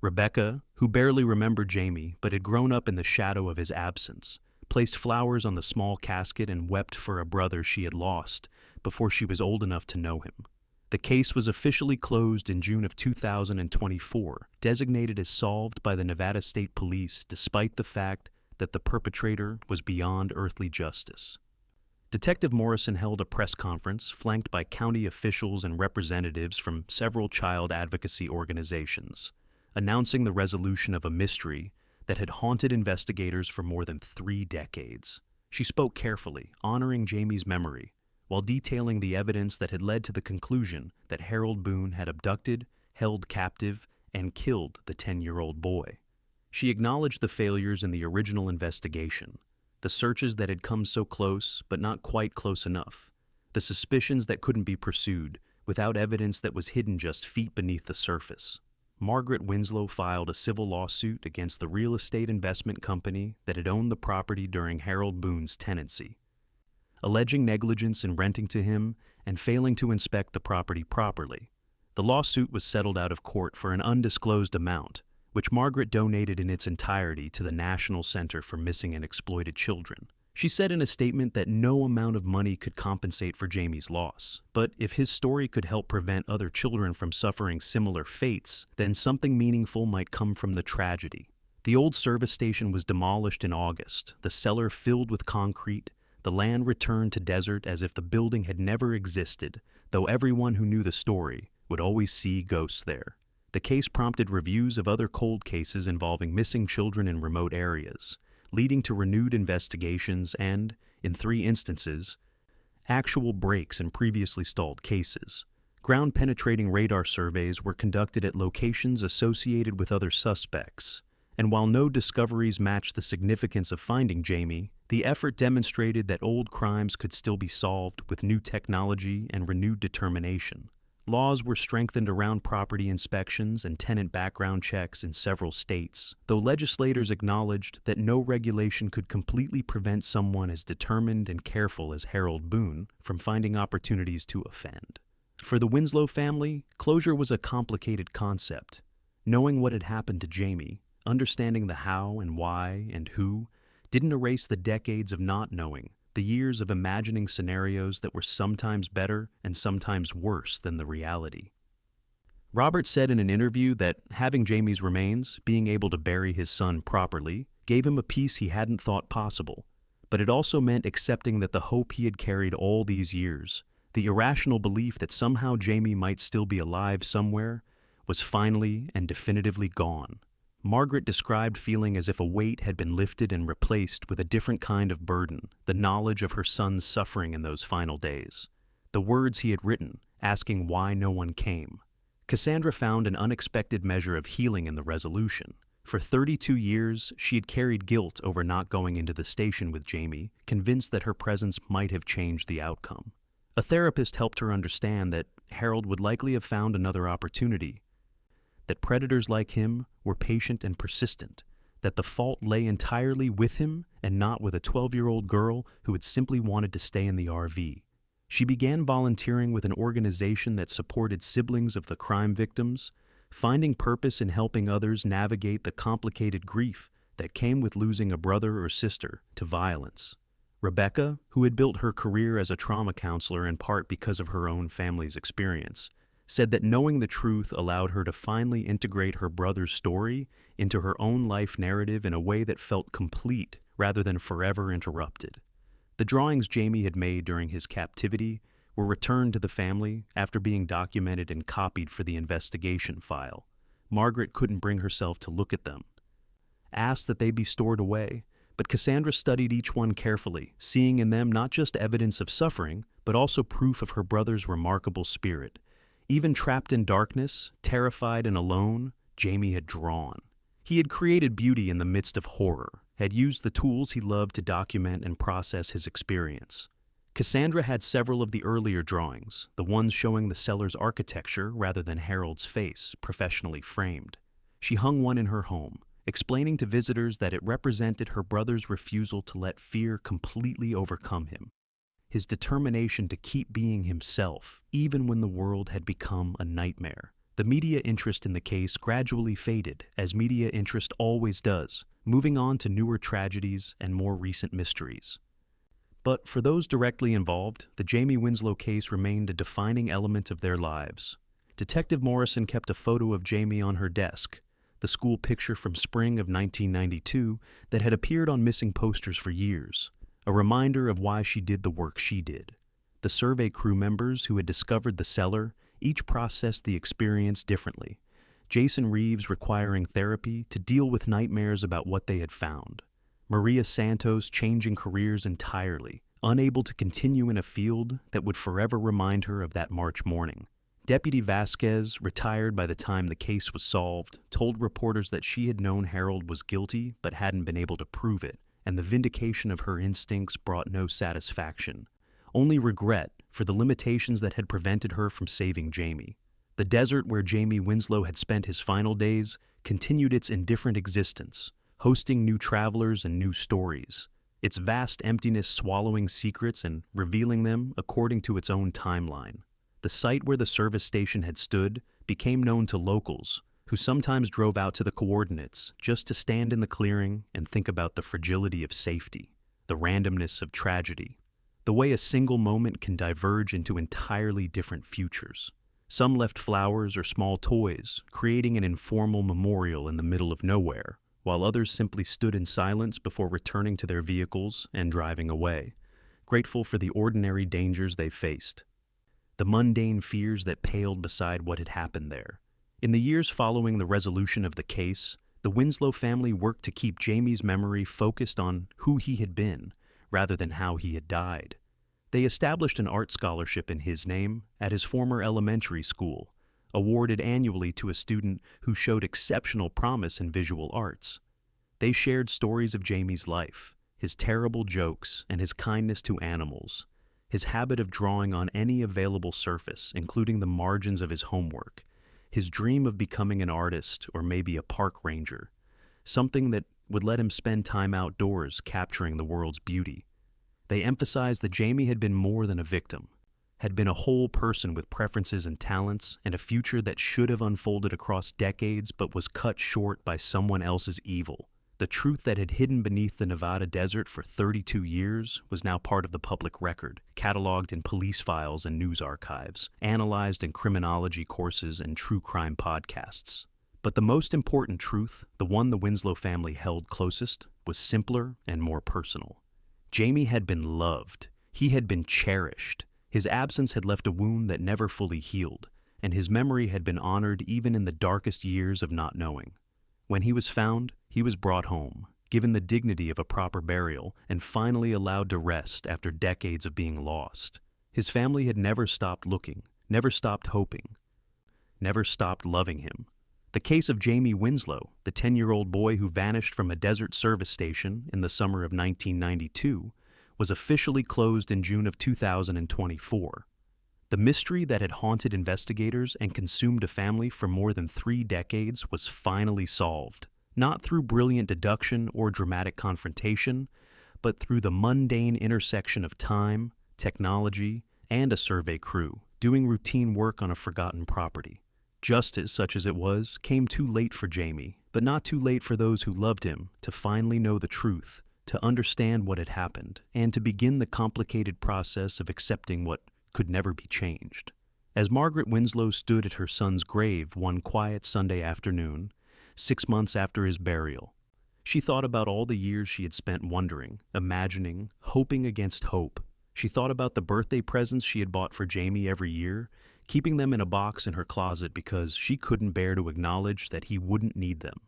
Rebecca, who barely remembered Jamie but had grown up in the shadow of his absence, placed flowers on the small casket and wept for a brother she had lost before she was old enough to know him. The case was officially closed in June of 2024, designated as solved by the Nevada State Police despite the fact that the perpetrator was beyond earthly justice. Detective Morrison held a press conference flanked by county officials and representatives from several child advocacy organizations, announcing the resolution of a mystery that had haunted investigators for more than 3 decades. She spoke carefully, honoring Jamie's memory, while detailing the evidence that had led to the conclusion that Harold Boone had abducted, held captive, and killed the 10-year-old boy. She acknowledged the failures in the original investigation, the searches that had come so close but not quite close enough, the suspicions that couldn't be pursued without evidence that was hidden just feet beneath the surface. Margaret Winslow filed a civil lawsuit against the real estate investment company that had owned the property during Harold Boone's tenancy, alleging negligence in renting to him and failing to inspect the property properly. The lawsuit was settled out of court for an undisclosed amount, which Margaret donated in its entirety to the National Center for Missing and Exploited Children. She said in a statement that no amount of money could compensate for Jamie's loss, but if his story could help prevent other children from suffering similar fates, then something meaningful might come from the tragedy. The old service station was demolished in August, the cellar filled with concrete, the land returned to desert as if the building had never existed, though everyone who knew the story would always see ghosts there. The case prompted reviews of other cold cases involving missing children in remote areas, leading to renewed investigations and, in 3 instances, actual breaks in previously stalled cases. Ground-penetrating radar surveys were conducted at locations associated with other suspects, and while no discoveries matched the significance of finding Jamie, the effort demonstrated that old crimes could still be solved with new technology and renewed determination. Laws were strengthened around property inspections and tenant background checks in several states, though legislators acknowledged that no regulation could completely prevent someone as determined and careful as Harold Boone from finding opportunities to offend. For the Winslow family, closure was a complicated concept. Knowing what had happened to Jamie, understanding the how and why and who, didn't erase the decades of not knowing, the years of imagining scenarios that were sometimes better and sometimes worse than the reality. Robert said in an interview that having Jamie's remains, being able to bury his son properly, gave him a peace he hadn't thought possible, but it also meant accepting that the hope he had carried all these years, the irrational belief that somehow Jamie might still be alive somewhere, was finally and definitively gone. Margaret described feeling as if a weight had been lifted and replaced with a different kind of burden, the knowledge of her son's suffering in those final days. the words he had written, asking why no one came. Cassandra found an unexpected measure of healing in the resolution. For 32 years, she had carried guilt over not going into the station with Jamie, convinced that her presence might have changed the outcome. A therapist helped her understand that Harold would likely have found another opportunity, that predators like him were patient and persistent, that the fault lay entirely with him and not with a 12-year-old girl who had simply wanted to stay in the RV. She began volunteering with an organization that supported siblings of the crime victims, finding purpose in helping others navigate the complicated grief that came with losing a brother or sister to violence. Rebecca, who had built her career as a trauma counselor in part because of her own family's experience, said that knowing the truth allowed her to finally integrate her brother's story into her own life narrative in a way that felt complete rather than forever interrupted. The drawings Jamie had made during his captivity were returned to the family after being documented and copied for the investigation file. Margaret couldn't bring herself to look at them, asked that they be stored away, but Cassandra studied each one carefully, seeing in them not just evidence of suffering, but also proof of her brother's remarkable spirit. Even trapped in darkness, terrified and alone, Jamie had drawn. He had created beauty in the midst of horror, had used the tools he loved to document and process his experience. Cassandra had several of the earlier drawings, the ones showing the cellar's architecture rather than Harold's face, professionally framed. She hung one in her home, explaining to visitors that it represented her brother's refusal to let fear completely overcome him, his determination to keep being himself, even when the world had become a nightmare. The media interest in the case gradually faded, as media interest always does, moving on to newer tragedies and more recent mysteries. But for those directly involved, the Jamie Winslow case remained a defining element of their lives. Detective Morrison kept a photo of Jamie on her desk, the school picture from spring of 1992 that had appeared on missing posters for years, a reminder of why she did the work she did. The survey crew members who had discovered the cellar each processed the experience differently, Jason Reeves requiring therapy to deal with nightmares about what they had found, Maria Santos changing careers entirely, unable to continue in a field that would forever remind her of that March morning. Deputy Vasquez, retired by the time the case was solved, told reporters that she had known Harold was guilty but hadn't been able to prove it, and the vindication of her instincts brought no satisfaction, only regret for the limitations that had prevented her from saving Jamie. The desert where Jamie Winslow had spent his final days continued its indifferent existence, hosting new travelers and new stories, its vast emptiness swallowing secrets and revealing them according to its own timeline. The site where the service station had stood became known to locals, who sometimes drove out to the coordinates just to stand in the clearing and think about the fragility of safety, the randomness of tragedy, the way a single moment can diverge into entirely different futures. Some left flowers or small toys, creating an informal memorial in the middle of nowhere, while others simply stood in silence before returning to their vehicles and driving away, grateful for the ordinary dangers they faced, the mundane fears that paled beside what had happened there. In the years following the resolution of the case, the Winslow family worked to keep Jamie's memory focused on who he had been, rather than how he had died. They established an art scholarship in his name at his former elementary school, awarded annually to a student who showed exceptional promise in visual arts. They shared stories of Jamie's life, his terrible jokes, and his kindness to animals, his habit of drawing on any available surface, including the margins of his homework, his dream of becoming an artist or maybe a park ranger, something that would let him spend time outdoors capturing the world's beauty. They emphasized that Jamie had been more than a victim, had been a whole person with preferences and talents and a future that should have unfolded across decades but was cut short by someone else's evil. The truth that had hidden beneath the Nevada desert for 32 years was now part of the public record, cataloged in police files and news archives, analyzed in criminology courses and true crime podcasts. But the most important truth, the one the Winslow family held closest, was simpler and more personal. Jamie had been loved. He had been cherished. His absence had left a wound that never fully healed, and his memory had been honored even in the darkest years of not knowing. When he was found, he was brought home, given the dignity of a proper burial, and finally allowed to rest after decades of being lost. His family had never stopped looking, never stopped hoping, never stopped loving him. The case of Jamie Winslow, the 10-year-old boy who vanished from a desert service station in the summer of 1992, was officially closed in June of 2024. The mystery that had haunted investigators and consumed a family for more than 3 decades was finally solved, not through brilliant deduction or dramatic confrontation, but through the mundane intersection of time, technology, and a survey crew doing routine work on a forgotten property. Justice, such as it was, came too late for Jamie, but not too late for those who loved him to finally know the truth, to understand what had happened, and to begin the complicated process of accepting what could never be changed. As Margaret Winslow stood at her son's grave one quiet Sunday afternoon, 6 months after his burial, she thought about all the years she had spent wondering, imagining, hoping against hope. She thought about the birthday presents she had bought for Jamie every year, keeping them in a box in her closet because she couldn't bear to acknowledge that he wouldn't need them.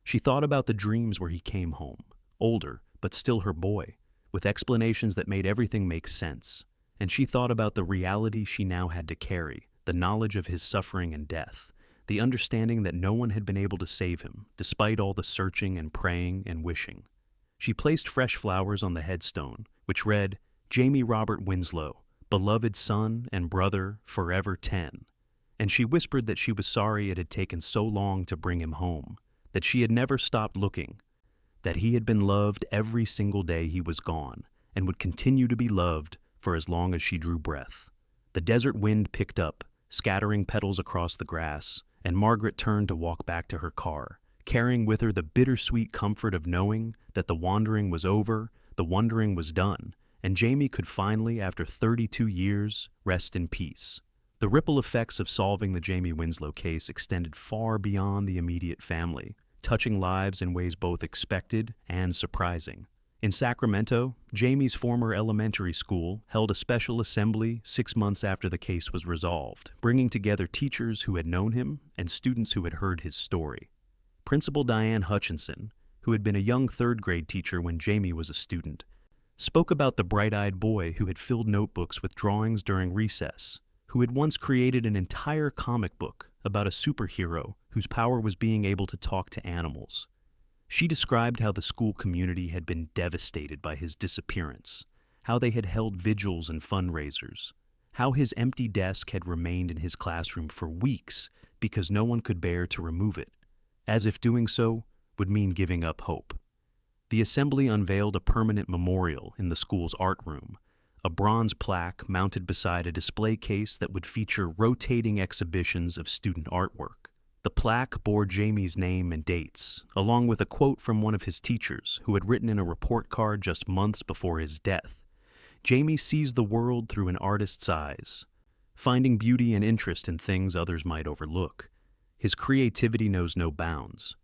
She thought about the dreams where he came home, older, but still her boy, with explanations that made everything make sense. And she thought about the reality she now had to carry, the knowledge of his suffering and death, the understanding that no one had been able to save him, despite all the searching and praying and wishing. She placed fresh flowers on the headstone, which read, Jamie Robert Winslow, beloved son and brother, forever 10. And she whispered that she was sorry it had taken so long to bring him home, that she had never stopped looking, that he had been loved every single day he was gone, and would continue to be loved for as long as she drew breath. The desert wind picked up, scattering petals across the grass, and Margaret turned to walk back to her car, carrying with her the bittersweet comfort of knowing that the wandering was over, the wondering was done, and Jamie could finally, after 32 years, rest in peace. The ripple effects of solving the Jamie Winslow case extended far beyond the immediate family, touching lives in ways both expected and surprising. In Sacramento, Jamie's former elementary school held a special assembly 6 months after the case was resolved, bringing together teachers who had known him and students who had heard his story. Principal Diane Hutchinson, who had been a young third-grade teacher when Jamie was a student, spoke about the bright-eyed boy who had filled notebooks with drawings during recess, who had once created an entire comic book about a superhero whose power was being able to talk to animals. She described how the school community had been devastated by his disappearance, how they had held vigils and fundraisers, how his empty desk had remained in his classroom for weeks because no one could bear to remove it, as if doing so would mean giving up hope. The assembly unveiled a permanent memorial in the school's art room, a bronze plaque mounted beside a display case that would feature rotating exhibitions of student artwork. The plaque bore Jamie's name and dates, along with a quote from one of his teachers who had written in a report card just months before his death. Jamie sees the world through an artist's eyes, finding beauty and interest in things others might overlook. His creativity knows no bounds.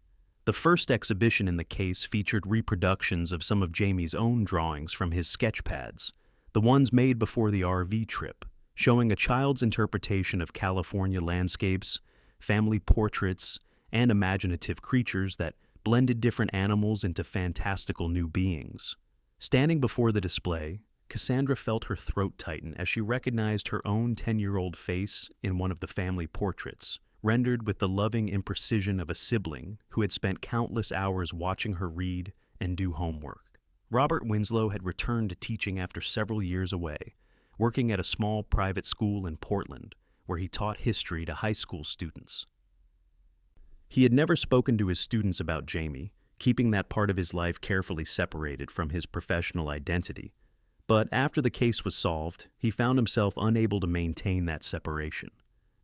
The first exhibition in the case featured reproductions of some of Jamie's own drawings from his sketch pads, the ones made before the RV trip, showing a child's interpretation of California landscapes, family portraits, and imaginative creatures that blended different animals into fantastical new beings. Standing before the display, Cassandra felt her throat tighten as she recognized her own 10-year-old face in one of the family portraits, rendered with the loving imprecision of a sibling who had spent countless hours watching her read and do homework. Robert Winslow had returned to teaching after several years away, working at a small private school in Portland, where he taught history to high school students. He had never spoken to his students about Jamie, keeping that part of his life carefully separated from his professional identity. But after the case was solved, he found himself unable to maintain that separation.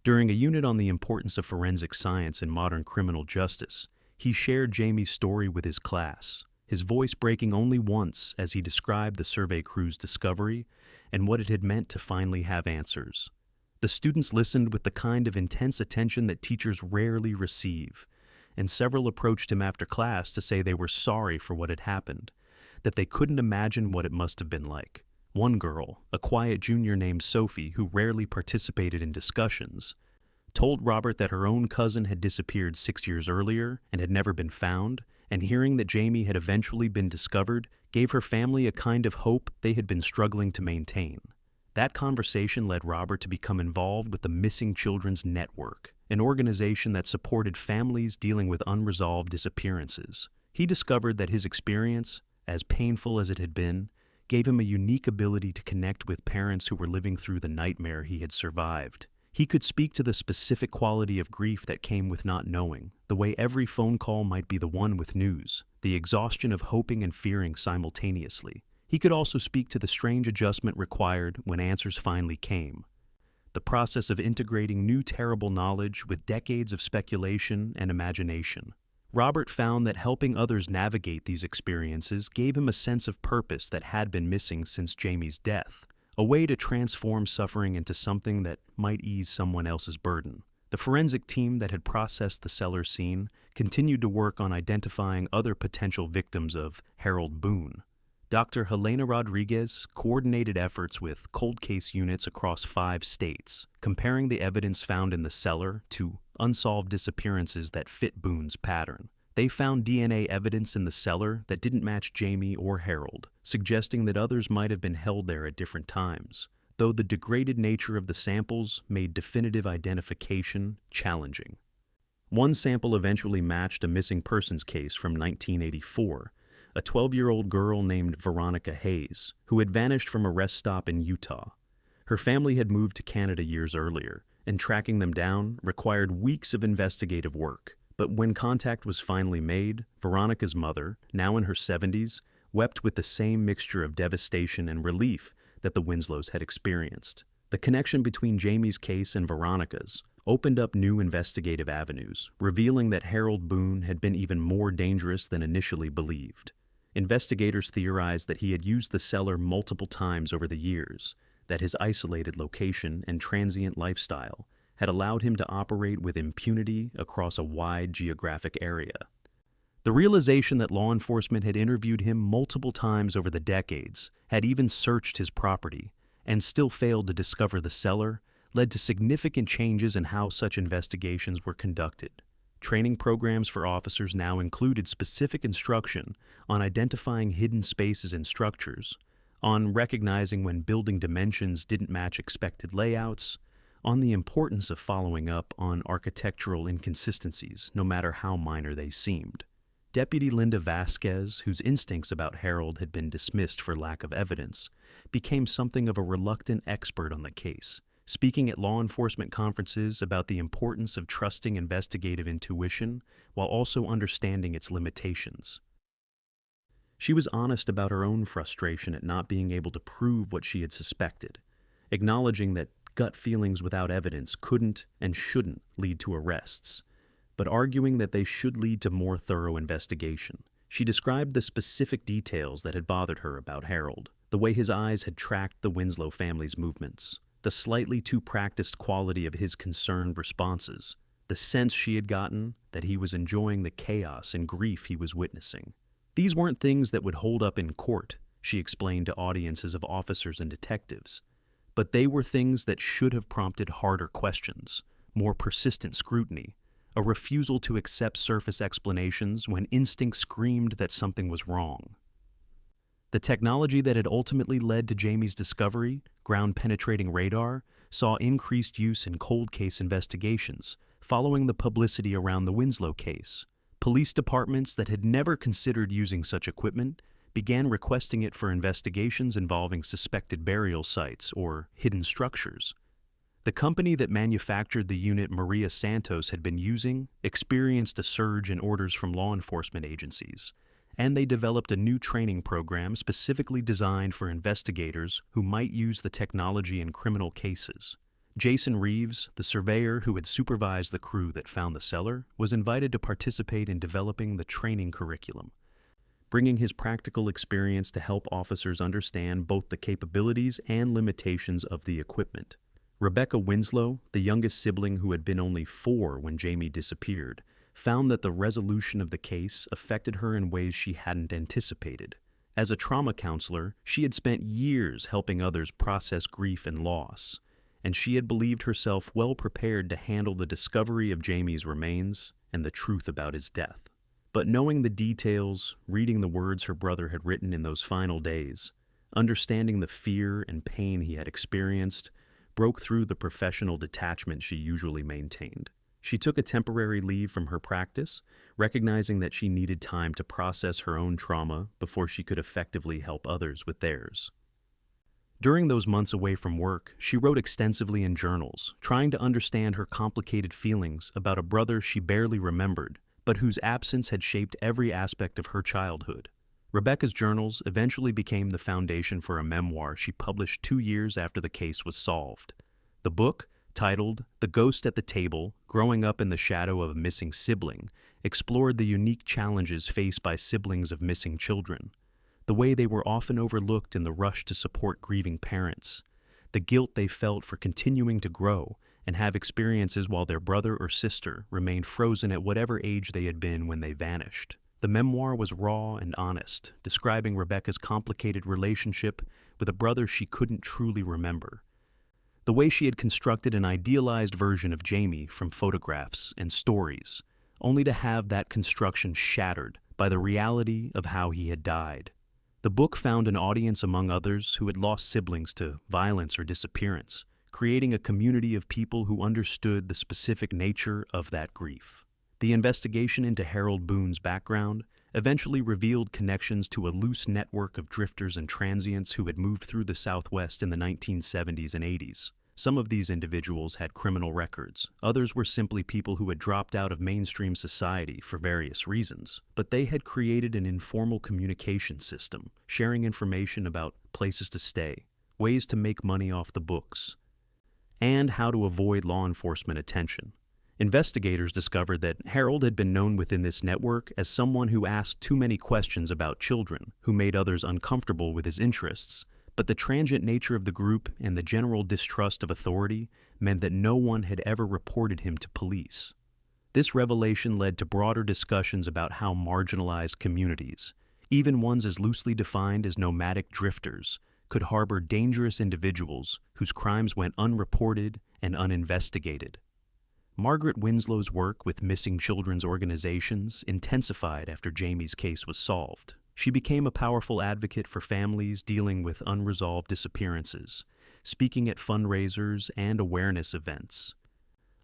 During a unit on the importance of forensic science in modern criminal justice, he shared Jamie's story with his class, his voice breaking only once as he described the survey crew's discovery and what it had meant to finally have answers. The students listened with the kind of intense attention that teachers rarely receive, and several approached him after class to say they were sorry for what had happened, that they couldn't imagine what it must have been like. One girl, a quiet junior named Sophie who rarely participated in discussions, told Robert that her own cousin had disappeared 6 years earlier and had never been found, and hearing that Jamie had eventually been discovered gave her family a kind of hope they had been struggling to maintain. That conversation led Robert to become involved with the Missing Children's Network, an organization that supported families dealing with unresolved disappearances. He discovered that his experience, as painful as it had been, gave him a unique ability to connect with parents who were living through the nightmare he had survived. He could speak to the specific quality of grief that came with not knowing, the way every phone call might be the one with news, the exhaustion of hoping and fearing simultaneously. He could also speak to the strange adjustment required when answers finally came. The process of integrating new terrible knowledge with decades of speculation and imagination. Robert found that helping others navigate these experiences gave him a sense of purpose that had been missing since Jamie's death, a way to transform suffering into something that might ease someone else's burden. The forensic team that had processed the cellar scene continued to work on identifying other potential victims of Harold Boone. Dr. Helena Rodriguez coordinated efforts with cold case units across 5 states, comparing the evidence found in the cellar to unsolved disappearances that fit Boone's pattern. They found DNA evidence in the cellar that didn't match Jamie or Harold, suggesting that others might have been held there at different times, though the degraded nature of the samples made definitive identification challenging. One sample eventually matched a missing persons case from 1984, a 12-year-old girl named Veronica Hayes, who had vanished from a rest stop in Utah. Her family had moved to Canada years earlier, and tracking them down required weeks of investigative work. But when contact was finally made, Veronica's mother, now in her 70s, wept with the same mixture of devastation and relief that the Winslows had experienced. The connection between Jamie's case and Veronica's opened up new investigative avenues, revealing that Harold Boone had been even more dangerous than initially believed. Investigators theorized that he had used the cellar multiple times over the years, that his isolated location and transient lifestyle had allowed him to operate with impunity across a wide geographic area. The realization that law enforcement had interviewed him multiple times over the decades, had even searched his property, and still failed to discover the cellar, led to significant changes in how such investigations were conducted. Training programs for officers now included specific instruction on identifying hidden spaces in structures, on recognizing when building dimensions didn't match expected layouts, on the importance of following up on architectural inconsistencies, no matter how minor they seemed. Deputy Linda Vasquez, whose instincts about Harold had been dismissed for lack of evidence, became something of a reluctant expert on the case, speaking at law enforcement conferences about the importance of trusting investigative intuition while also understanding its limitations. She was honest about her own frustration at not being able to prove what she had suspected, acknowledging that gut feelings without evidence couldn't and shouldn't lead to arrests, but arguing that they should lead to more thorough investigation. She described the specific details that had bothered her about Harold, the way his eyes had tracked the Winslow family's movements, the slightly too practiced quality of his concerned responses, the sense she had gotten that he was enjoying the chaos and grief he was witnessing. These weren't things that would hold up in court, she explained to audiences of officers and detectives, but they were things that should have prompted harder questions, more persistent scrutiny, a refusal to accept surface explanations when instinct screamed that something was wrong. The technology that had ultimately led to Jamie's discovery, ground-penetrating radar, saw increased use in cold case investigations, following the publicity around the Winslow case. Police departments that had never considered using such equipment began requesting it for investigations involving suspected burial sites or hidden structures. The company that manufactured the unit Maria Santos had been using experienced a surge in orders from law enforcement agencies, and they developed a new training program specifically designed for investigators who might use the technology in criminal cases. Jason Reeves, the surveyor who had supervised the crew that found the cellar, was invited to participate in developing the training curriculum, bringing his practical experience to help officers understand both the capabilities and limitations of the equipment. Rebecca Winslow, the youngest sibling who had been only 4 when Jamie disappeared, found that the resolution of the case affected her in ways she hadn't anticipated. As a trauma counselor, she had spent years helping others process grief and loss, and she had believed herself well prepared to handle the discovery of Jamie's remains and the truth about his death. But knowing the details, reading the words her brother had written in those final days, understanding the fear and pain he had experienced, broke through the professional detachment she usually maintained. She took a temporary leave from her practice, recognizing that she needed time to process her own trauma before she could effectively help others with theirs. During those months away from work, she wrote extensively in journals, trying to understand her complicated feelings about a brother she barely remembered, but whose absence had shaped every aspect of her childhood. Rebecca's journals eventually became the foundation for a memoir she published 2 years after the case was solved. The book, titled The Ghost at the Table: Growing Up in the Shadow of a Missing Sibling, explored the unique challenges faced by siblings of missing children, the way they were often overlooked in the rush to support grieving parents, the guilt they felt for continuing to grow and have experiences while their brother or sister remained frozen at whatever age they had been when they vanished. The memoir was raw and honest, describing Rebecca's complicated relationship with a brother she couldn't truly remember, the way she had constructed an idealized version of Jamie from photographs and stories, only to have that construction shattered by the reality of how he had died. The book found an audience among others who had lost siblings to violence or disappearance, creating a community of people who understood the specific nature of that grief. The investigation into Harold Boone's background eventually revealed connections to a loose network of drifters and transients who had moved through the Southwest in the 1970s and 80s. Some of these individuals had criminal records, others were simply people who had dropped out of mainstream society for various reasons, but they had created an informal communication system, sharing information about places to stay, ways to make money off the books, and how to avoid law enforcement attention. Investigators discovered that Harold had been known within this network as someone who asked too many questions about children, who made others uncomfortable with his interests, but the transient nature of the group and the general distrust of authority meant that no one had ever reported him to police. This revelation led to broader discussions about how marginalized communities, even ones as loosely defined as nomadic drifters, could harbor dangerous individuals whose crimes went unreported and uninvestigated. Margaret Winslow's work with missing children's organizations intensified after Jamie's case was solved. She became a powerful advocate for families dealing with unresolved disappearances, speaking at fundraisers and awareness events,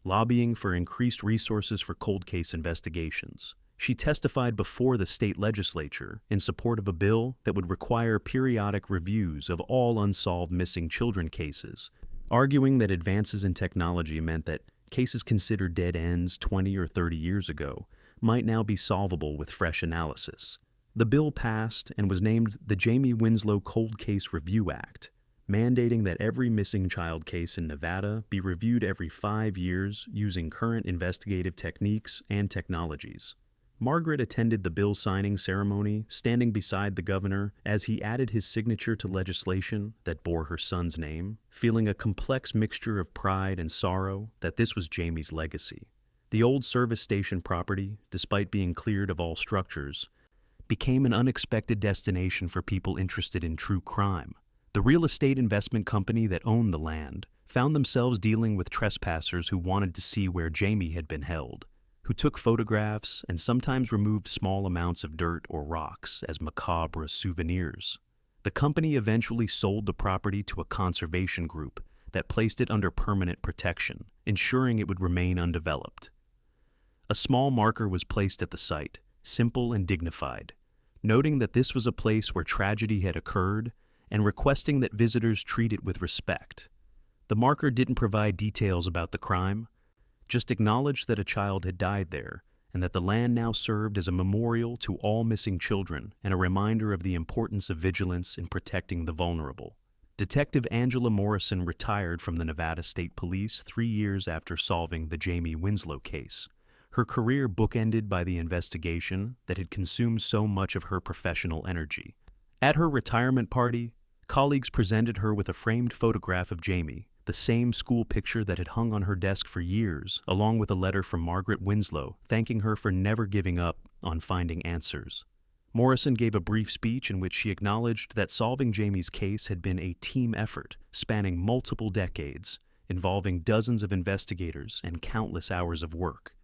lobbying for increased resources for cold case investigations. She testified before the state legislature in support of a bill that would require periodic reviews of all unsolved missing children cases, arguing that advances in technology meant that cases considered dead ends 20 or 30 years ago might now be solvable with fresh analysis. The bill passed and was named the Jamie Winslow Cold Case Review Act, mandating that every missing child case in Nevada be reviewed every 5 years using current investigative techniques and technologies. Margaret attended the bill signing ceremony, standing beside the governor as he added his signature to legislation that bore her son's name, feeling a complex mixture of pride and sorrow that this was Jamie's legacy. The old service station property, despite being cleared of all structures, became an unexpected destination for people interested in true crime. The real estate investment company that owned the land found themselves dealing with trespassers who wanted to see where Jamie had been held, who took photographs and sometimes removed small amounts of dirt or rocks as macabre souvenirs. The company eventually sold the property to a conservation group that placed it under permanent protection, ensuring it would remain undeveloped. A small marker was placed at the site, simple and dignified, noting that this was a place where tragedy had occurred and requesting that visitors treat it with respect. The marker didn't provide details about the crime, just acknowledged that a child had died there and that the land now served as a memorial to all missing children and a reminder of the importance of vigilance in protecting the vulnerable. Detective Angela Morrison retired from the Nevada State Police 3 years after solving the Jamie Winslow case, her career bookended by the investigation that had consumed so much of her professional energy. At her retirement party, colleagues presented her with a framed photograph of Jamie, the same school picture that had hung on her desk for years, along with a letter from Margaret Winslow thanking her for never giving up on finding answers. Morrison gave a brief speech in which she acknowledged that solving Jamie's case had been a team effort spanning multiple decades, involving dozens of investigators and countless hours of work.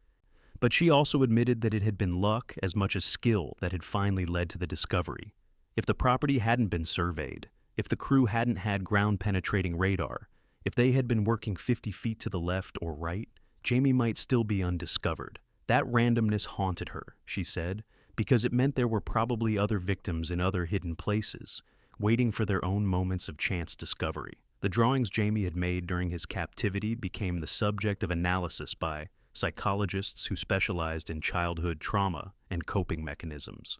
But she also admitted that it had been luck as much as skill that had finally led to the discovery. If the property hadn't been surveyed, If the crew hadn't had ground-penetrating radar, if they had been working 50 feet to the left or right, Jamie might still be undiscovered. That randomness haunted her, she said, because it meant there were probably other victims in other hidden places, waiting for their own moments of chance discovery. The drawings Jamie had made during his captivity became the subject of analysis by psychologists who specialized in childhood trauma and coping mechanisms.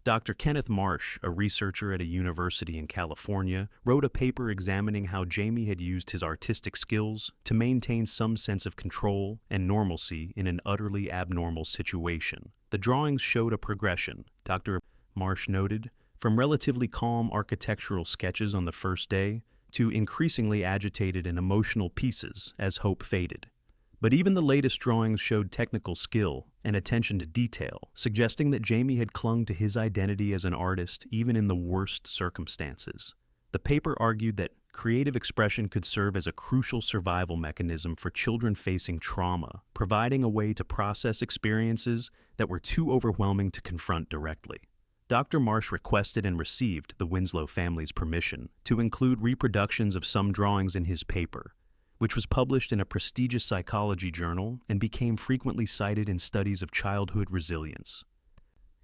Dr. Kenneth Marsh, a researcher at a university in California, wrote a paper examining how Jamie had used his artistic skills to maintain some sense of control and normalcy in an utterly abnormal situation. The drawings showed a progression, Dr. Marsh noted, from relatively calm architectural sketches on the first day to increasingly agitated and emotional pieces as hope faded. But even the latest drawings showed technical skill and attention to detail, suggesting that Jamie had clung to his identity as an artist even in the worst circumstances. The paper argued that creative expression could serve as a crucial survival mechanism for children facing trauma, providing a way to process experiences that were too overwhelming to confront directly. Dr. Marsh requested and received the Winslow family's permission to include reproductions of some drawings in his paper, which was published in a prestigious psychology journal and became frequently cited in studies of childhood resilience.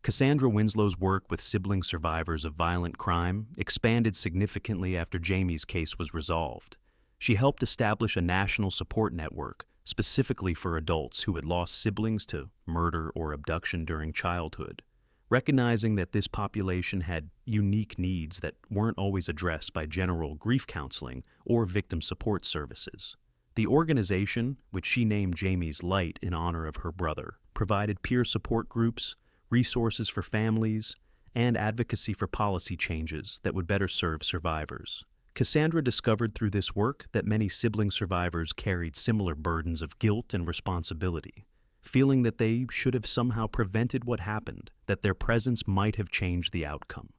Cassandra Winslow's work with sibling survivors of violent crime expanded significantly after Jamie's case was resolved. She helped establish a national support network specifically for adults who had lost siblings to murder or abduction during childhood, recognizing that this population had unique needs that weren't always addressed by general grief counseling or victim support services. The organization, which she named Jamie's Light in honor of her brother, provided peer support groups, resources for families, and advocacy for policy changes that would better serve survivors. Cassandra discovered through this work that many sibling survivors carried similar burdens of guilt and responsibility, feeling that they should have somehow prevented what happened, that their presence might have changed the outcome.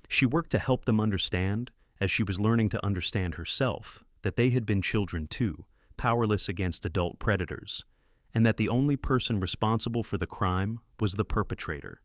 She worked to help them understand, as she was learning to understand herself, that they had been children too, powerless against adult predators, and that the only person responsible for the crime was the perpetrator.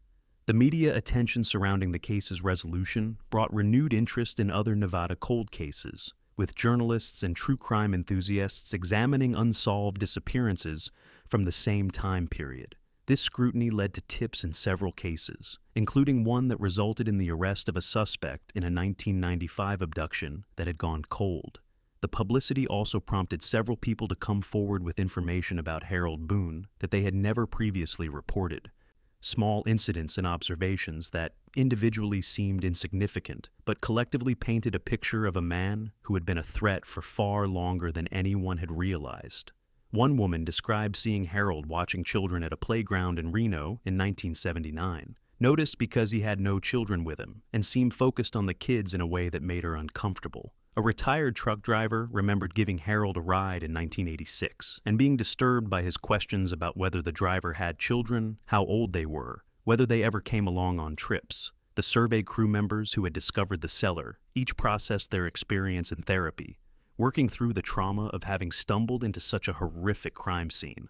The media attention surrounding the case's resolution brought renewed interest in other Nevada cold cases, with journalists and true crime enthusiasts examining unsolved disappearances from the same time period. This scrutiny led to tips in several cases, including one that resulted in the arrest of a suspect in a 1995 abduction that had gone cold. The publicity also prompted several people to come forward with information about Harold Boone that they had never previously reported. Small incidents and observations that individually seemed insignificant, but collectively painted a picture of a man who had been a threat for far longer than anyone had realized. One woman described seeing Harold watching children at a playground in Reno in 1979, noticed because he had no children with him, and seemed focused on the kids in a way that made her uncomfortable. A retired truck driver remembered giving Harold a ride in 1986 and being disturbed by his questions about whether the driver had children, how old they were, whether they ever came along on trips. The survey crew members who had discovered the cellar each processed their experience in therapy, working through the trauma of having stumbled into such a horrific crime scene.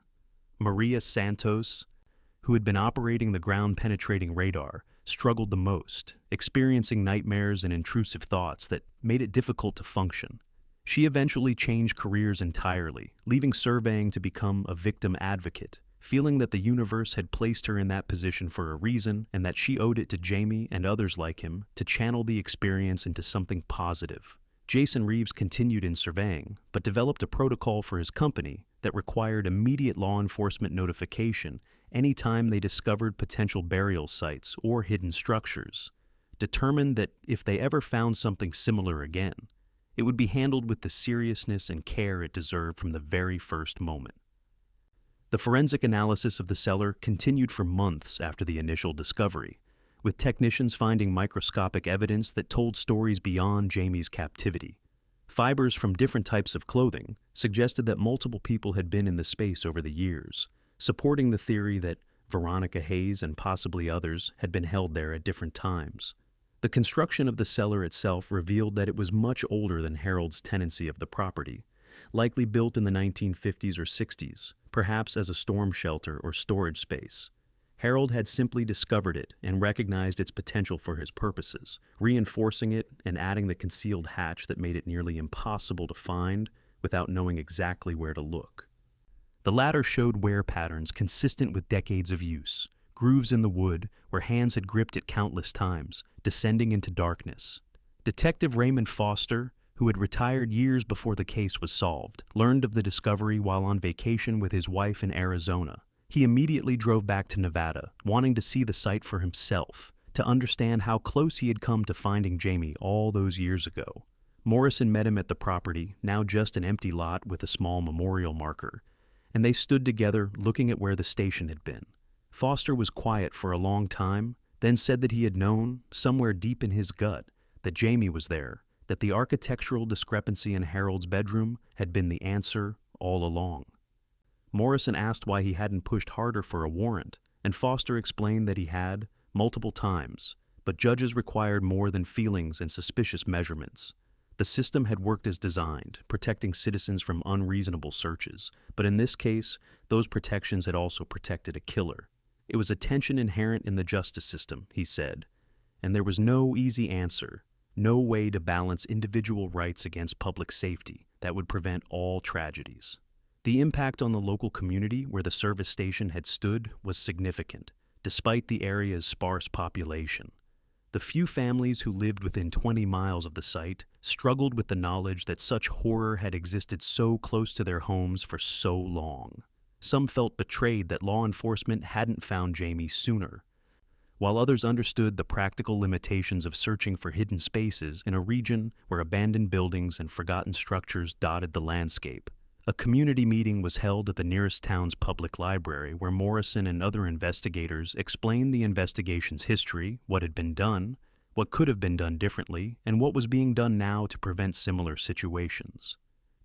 Maria Santos, who had been operating the ground-penetrating radar, struggled the most, experiencing nightmares and intrusive thoughts that made it difficult to function. She eventually changed careers entirely, leaving surveying to become a victim advocate, feeling that the universe had placed her in that position for a reason and that she owed it to Jamie and others like him to channel the experience into something positive. Jason Reeves continued in surveying, but developed a protocol for his company that required immediate law enforcement notification anytime they discovered potential burial sites or hidden structures, determined that if they ever found something similar again, it would be handled with the seriousness and care it deserved from the very first moment. The forensic analysis of the cellar continued for months after the initial discovery, with technicians finding microscopic evidence that told stories beyond Jamie's captivity. Fibers from different types of clothing suggested that multiple people had been in the space over the years, supporting the theory that Veronica Hayes and possibly others had been held there at different times. The construction of the cellar itself revealed that it was much older than Harold's tenancy of the property, likely built in the 1950s or 60s, perhaps as a storm shelter or storage space. Harold had simply discovered it and recognized its potential for his purposes, reinforcing it and adding the concealed hatch that made it nearly impossible to find without knowing exactly where to look. The latter showed wear patterns consistent with decades of use, grooves in the wood where hands had gripped it countless times, descending into darkness. Detective Raymond Foster, who had retired years before the case was solved, learned of the discovery while on vacation with his wife in Arizona. He immediately drove back to Nevada, wanting to see the site for himself, to understand how close he had come to finding Jamie all those years ago. Morrison met him at the property, now just an empty lot with a small memorial marker, and they stood together looking at where the station had been. Foster was quiet for a long time, then said that he had known, somewhere deep in his gut, that Jamie was there, that the architectural discrepancy in Harold's bedroom had been the answer all along. Morrison asked why he hadn't pushed harder for a warrant, and Foster explained that he had, multiple times, but judges required more than feelings and suspicious measurements. The system had worked as designed, protecting citizens from unreasonable searches, but in this case, those protections had also protected a killer. It was a tension inherent in the justice system, he said, and there was no easy answer, no way to balance individual rights against public safety that would prevent all tragedies. The impact on the local community where the service station had stood was significant, despite the area's sparse population. The few families who lived within 20 miles of the site struggled with the knowledge that such horror had existed so close to their homes for so long. Some felt betrayed that law enforcement hadn't found Jamie sooner, while others understood the practical limitations of searching for hidden spaces in a region where abandoned buildings and forgotten structures dotted the landscape. A community meeting was held at the nearest town's public library where Morrison and other investigators explained the investigation's history, what had been done, what could have been done differently, and what was being done now to prevent similar situations.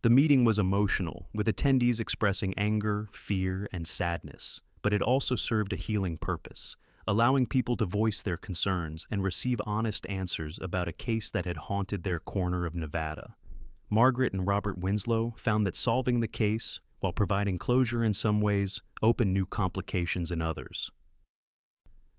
The meeting was emotional, with attendees expressing anger, fear, and sadness, but it also served a healing purpose, allowing people to voice their concerns and receive honest answers about a case that had haunted their corner of Nevada. Margaret and Robert Winslow found that solving the case, while providing closure in some ways, opened new complications in others.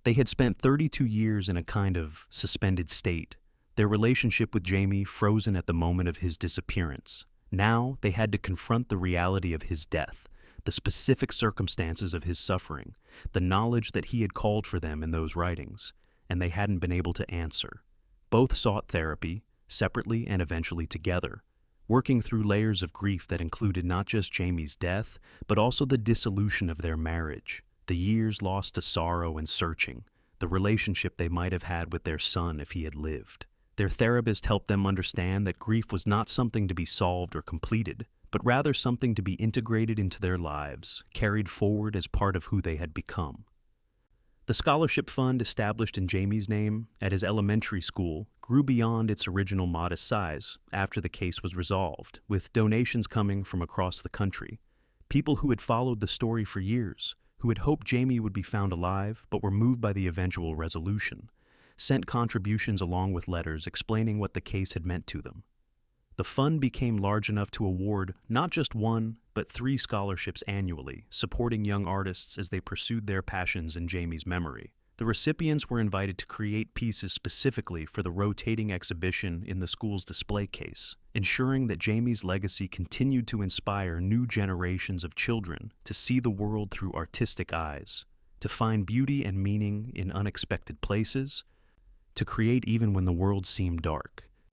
They had spent 32 years in a kind of suspended state, their relationship with Jamie frozen at the moment of his disappearance. Now they had to confront the reality of his death, the specific circumstances of his suffering, the knowledge that he had called for them in those writings, and they hadn't been able to answer. Both sought therapy, separately and eventually together, working through layers of grief that included not just Jamie's death, but also the dissolution of their marriage, the years lost to sorrow and searching, the relationship they might have had with their son if he had lived. Their therapist helped them understand that grief was not something to be solved or completed, but rather something to be integrated into their lives, carried forward as part of who they had become. The scholarship fund established in Jamie's name at his elementary school grew beyond its original modest size after the case was resolved, with donations coming from across the country. People who had followed the story for years, who had hoped Jamie would be found alive but were moved by the eventual resolution, sent contributions along with letters explaining what the case had meant to them. The fund became large enough to award not just one, but 3 scholarships annually, supporting young artists as they pursued their passions in Jamie's memory. The recipients were invited to create pieces specifically for the rotating exhibition in the school's display case, ensuring that Jamie's legacy continued to inspire new generations of children to see the world through artistic eyes, to find beauty and meaning in unexpected places, to create even when the world seemed dark.